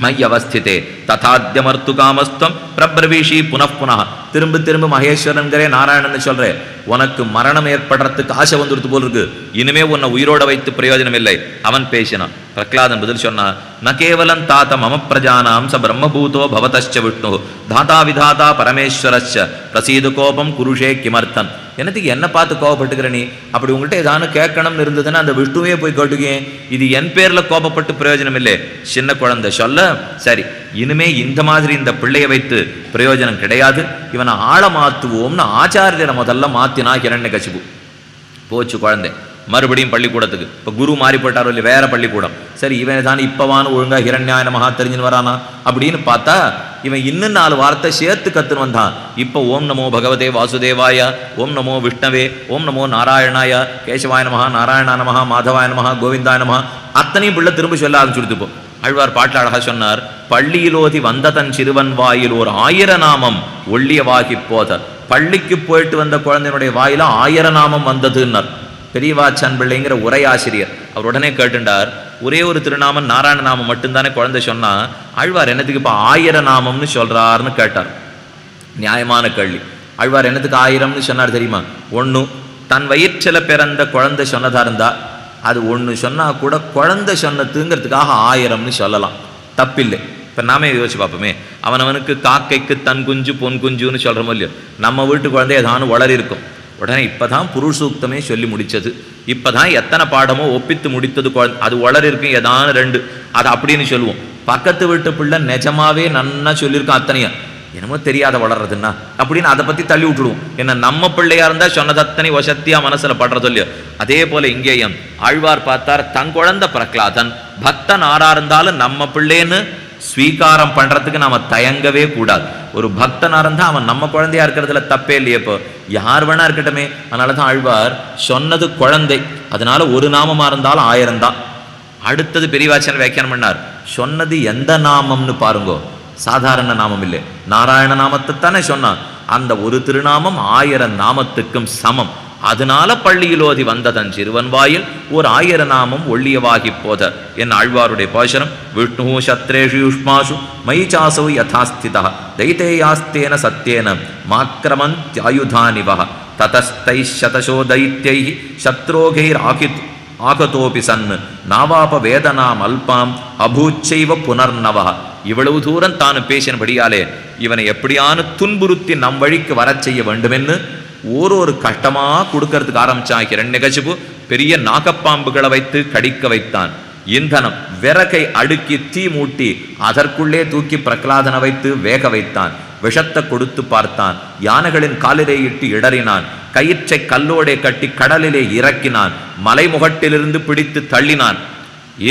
மையவஸ்திதே ததாத்யமர்த்து காமஸ்தம் பிரப்ரவீஷி புனః. திரும்ப திரும்ப மகேஸ்வரன்கிறே நாராயணன் சொல்றேன். உனக்கு மரணம் ஏற்படுறதுக்கு ஆசை வந்துடுத்து போல் இருக்கு, இனிமே உன்னை உயிரோட வைத்து பிரயோஜனம் இல்லை. அவன் பேசினான். பிரகலாதன் பதில் சொன்னா, ந கேவலம் தாத்த மம பிரஜானாம் ச பிரம்மபூதோ பவதச்ச விஷ்ணு தாத்தா விதாதா பரமேஸ்வரச்ச பிரசீது கோபம் குருஷே கிமர்த்தம். என்னத்துக்கு என்ன பார்த்து கோபப்பட்டுக்கிற நீ? அப்படி உங்கள்கிட்ட ஏதானு கேட்கணும்னு இருந்ததுன்னா அந்த விஷ்ணுவே போய் கேட்டுக்கேன். இது என் பேரில் கோபப்பட்டு பிரயோஜனம் இல்லை. சின்ன குழந்தை சொல்ல, சரி இனிமே இந்த மாதிரி இந்த பிள்ளையை வைத்து பிரயோஜனம் கிடையாது, இவனை ஆழ மாற்றுவோம்னு ஆச்சாரியரை முதல்ல மாற்றினா ஹிரண்யகசிபு. போச்சு குழந்தை மறுபடியும் பள்ளிக்கூடத்துக்கு. இப்போ குரு மாறி போட்டாரோ இல்லை, வேற பள்ளிக்கூடம். சரி இவன் தான் இப்பவான ஒழுங்கா ஹிரண்யாய மகா தெரிஞ்சுன்னு வரானா அப்படின்னு பார்த்தா இவன் இன்னும் 4 வார்த்தை சேர்த்து கத்துன்னு வந்தான். இப்போ ஓம் நமோ பகவதே வாசுதேவாய, ஓம் நமோ விஷ்ணவே, ஓம் நமோ நாராயணாய, கேசவாய நமஹா, நாராயணா நமஹா, மாதவாய நமஹா, கோவிந்தாய நமஹா, அத்தனையும் பிள்ளை திரும்ப சொல்ல ஆரம்பிச்சுடுத்து. இப்போ ஆழ்வார் பாட்டில் அழகா சொன்னார், பள்ளியிலோதி வந்ததன் சிறுவன் வாயில் ஓர் 1000 நாமம் ஒள்ளியவாகி போத. பள்ளிக்கு போயிட்டு வந்த குழந்தையினுடைய வாயில 1000 நாமம் வந்ததுன்னார் பெரியவாச்சான் பிள்ளைங்கிற உரையாசிரியர். அவர் உடனே கேட்டுண்டார், ஒரே ஒரு திருநாமம் நாராயண நாமம் மட்டும்தானே குழந்தை சொன்னா, ஆழ்வார் என்னத்துக்கு இப்போ 1000 நாமம்னு சொல்றாருன்னு கேட்டார். நியாயமான கேள்வி. ஆழ்வார் என்னத்துக்கு 1000ன்னு சொன்னார் தெரியுமா? ஒன்று, தன் வயிற்றில் பிறந்த குழந்தை சொன்னதா இருந்தா அது ஒன்று சொன்னா கூட குழந்தை சொன்னதுங்கிறதுக்காக 1000ன்னு சொல்லலாம், தப்பில்லை. இப்போ நாமே யோசிச்சு பார்ப்போமே, அவனவனுக்கு காக்கைக்கு தன் குஞ்சு பொன் குஞ்சுன்னு சொல்கிறோமோ இல்லையோ, நம்ம வீட்டு குழந்தை ஏதானு வளரி இருக்கும். உடனே இப்போ தான் புருஷ சூக்தமே சொல்லி முடித்தது, இப்போ தான் எத்தனை பாடமோ ஒப்பித்து முடித்தது குழந்தை, அது வளரி இருக்கும் ஏதானு 2, அது அப்படின்னு சொல்லுவோம். பக்கத்து வீட்டு பிள்ளை நிஜமாவே நன்னா சொல்லியிருக்கோம் அத்தனையும், என்னமோ தெரியாத வளர்றதுன்னா அப்படின்னு அதை பற்றி தள்ளி விட்டுடுவோம். ஏன்னா நம்ம பிள்ளையா இருந்தால் சொன்னது அத்தனை வசத்தியா மனசில் படுறதோ இல்லையோ. அதே போல இங்கேயும் ஆழ்வார் பார்த்தார், தன் குழந்தை பிரகலாதன் பக்தன் ஆறா இருந்தாலும் நம்ம பிள்ளைன்னு ஸ்வீகாரம் பண்றதுக்கு நாம தயங்கவே கூடாது. ஒரு பக்தனா இருந்தா அவன் நம்ம குழந்தையா இருக்கிறதுல தப்பே இல்லையே. இப்போ யார் வேணா இருக்கட்டுமே. அதனாலதான் ஆழ்வார் சொன்னது குழந்தை, அதனால ஒரு நாமமா இருந்தாலும் 1000 தான். அடுத்தது பெரியவாச்சன் வியாக்கியானம் பண்ணார், சொன்னது எந்த நாமம்னு பாருங்கோ, சாதாரண நாமம் இல்லை, நாராயண நாமத்தை தானே சொன்னான். அந்த ஒரு திருநாமம் 1000 நாமத்துக்கும் சமம். அதனால பள்ளியிலோதி வந்ததன் சிறுவன் வாயில் ஒரு 1000 நாமம் ஒள்ளியவாகி போத. என் ஆழ்வாருடைய பாசனம், விஷ்ணு சத்ரேஷு யுஷ்மாசு மயிச்சாசௌ யதாஸ்திதா தைத்தேயாஸ்தேன சத்யேன மாக்ரமந்த்யாயுதானிவஹ ததஸ்தைஷ் சதசோ தைத்யைஹ சத்ரோகைர் ஆகதோபி சன் நாவாப வேதனாம் அல்பாம் அபூச்சைவ புனர்நவஹ. இவ்வளவு தூரம் தான் பேசினபடியாலே இவனை எப்படியான துன்புறுத்தி நம் வழிக்கு வரச் செய்ய வேண்டுமென்னு ஒரு கஷ்டமா கொடுக்கறதுக்கு ஆரம்பிச்சான். ஹிரண்யகசிபு பெரிய நாகப்பாம்புகளை வைத்து கடிக்க வைத்தான். இந்தனம் விறகை அடுக்கி தீ மூட்டி அதற்குள்ளே தூக்கி பிரகலாதனை வைத்து வேக வைத்தான். விஷத்தை கொடுத்து பார்த்தான். யானைகளின் காலிலே இட்டு இடறினான். கயிற்றை கல்லோடே கட்டி கடலிலே இறக்கினான். மலைமுகட்டிலிருந்து பிடித்து தள்ளினான்.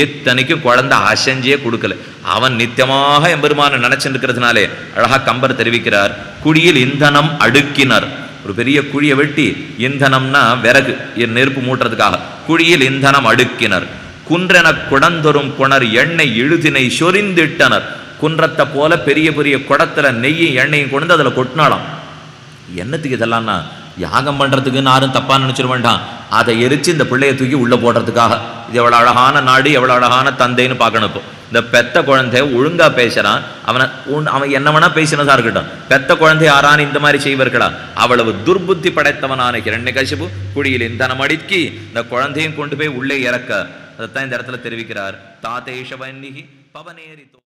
இத்தனைக்கும் குழந்தை அசைஞ்சே கொடுக்கல. அவன் நித்தியமாக எம்பெருமான நினைச்சுட்டு இருக்கிறதுனாலே அழகா கம்பர் தெரிவிக்கிறார், குழியில் இந்தனம் அடுக்கினர். ஒரு பெரிய குழியை வெட்டி, இந்தனம்னா விறகு நெருப்பு மூட்டுறதுக்காக, குழியில் இந்தனம் அடுக்கினர். குன்றென குடந்தொரும் குணர் எண்ணெய் இழுதினை சொரிந்திட்டனர். குன்றத்தை போல பெரிய பெரிய குடத்துல நெய்யும் எண்ணெயும் கொண்டு அதில் கொட்டினாலாம். என்னத்துக்கு இதெல்லாம்னா, யாகம் பண்றதுக்குன்னு யாரும் தப்பா நினைச்சிட வேண்டாம், அதை எரிச்சு இந்த பிள்ளையை தூக்கி உள்ள போடுறதுக்காக. இது எவ்வளவு அழகான நாடு, எவ்வளவு அழகான தந்தைன்னு பார்க்கணும். இப்போ இந்த பெத்த குழந்தைய ஒழுங்கா பேசுறான், அவன் என்ன வேணா பேசினதா இருக்கட்டும், பெத்த குழந்தை யாரான இந்த மாதிரி செய்வார்களா? அவ்வளவு துர்புத்தி படைத்தவனான ஹிரண்யகசிபு குழியில் இந்தனம் அடுக்கி இந்த குழந்தையும் கொண்டு போய் உள்ளே இறக்க. அதைத்தான் இந்த இடத்துல தெரிவிக்கிறார், தாதேஷவன்னிகி பவனேரிதோ.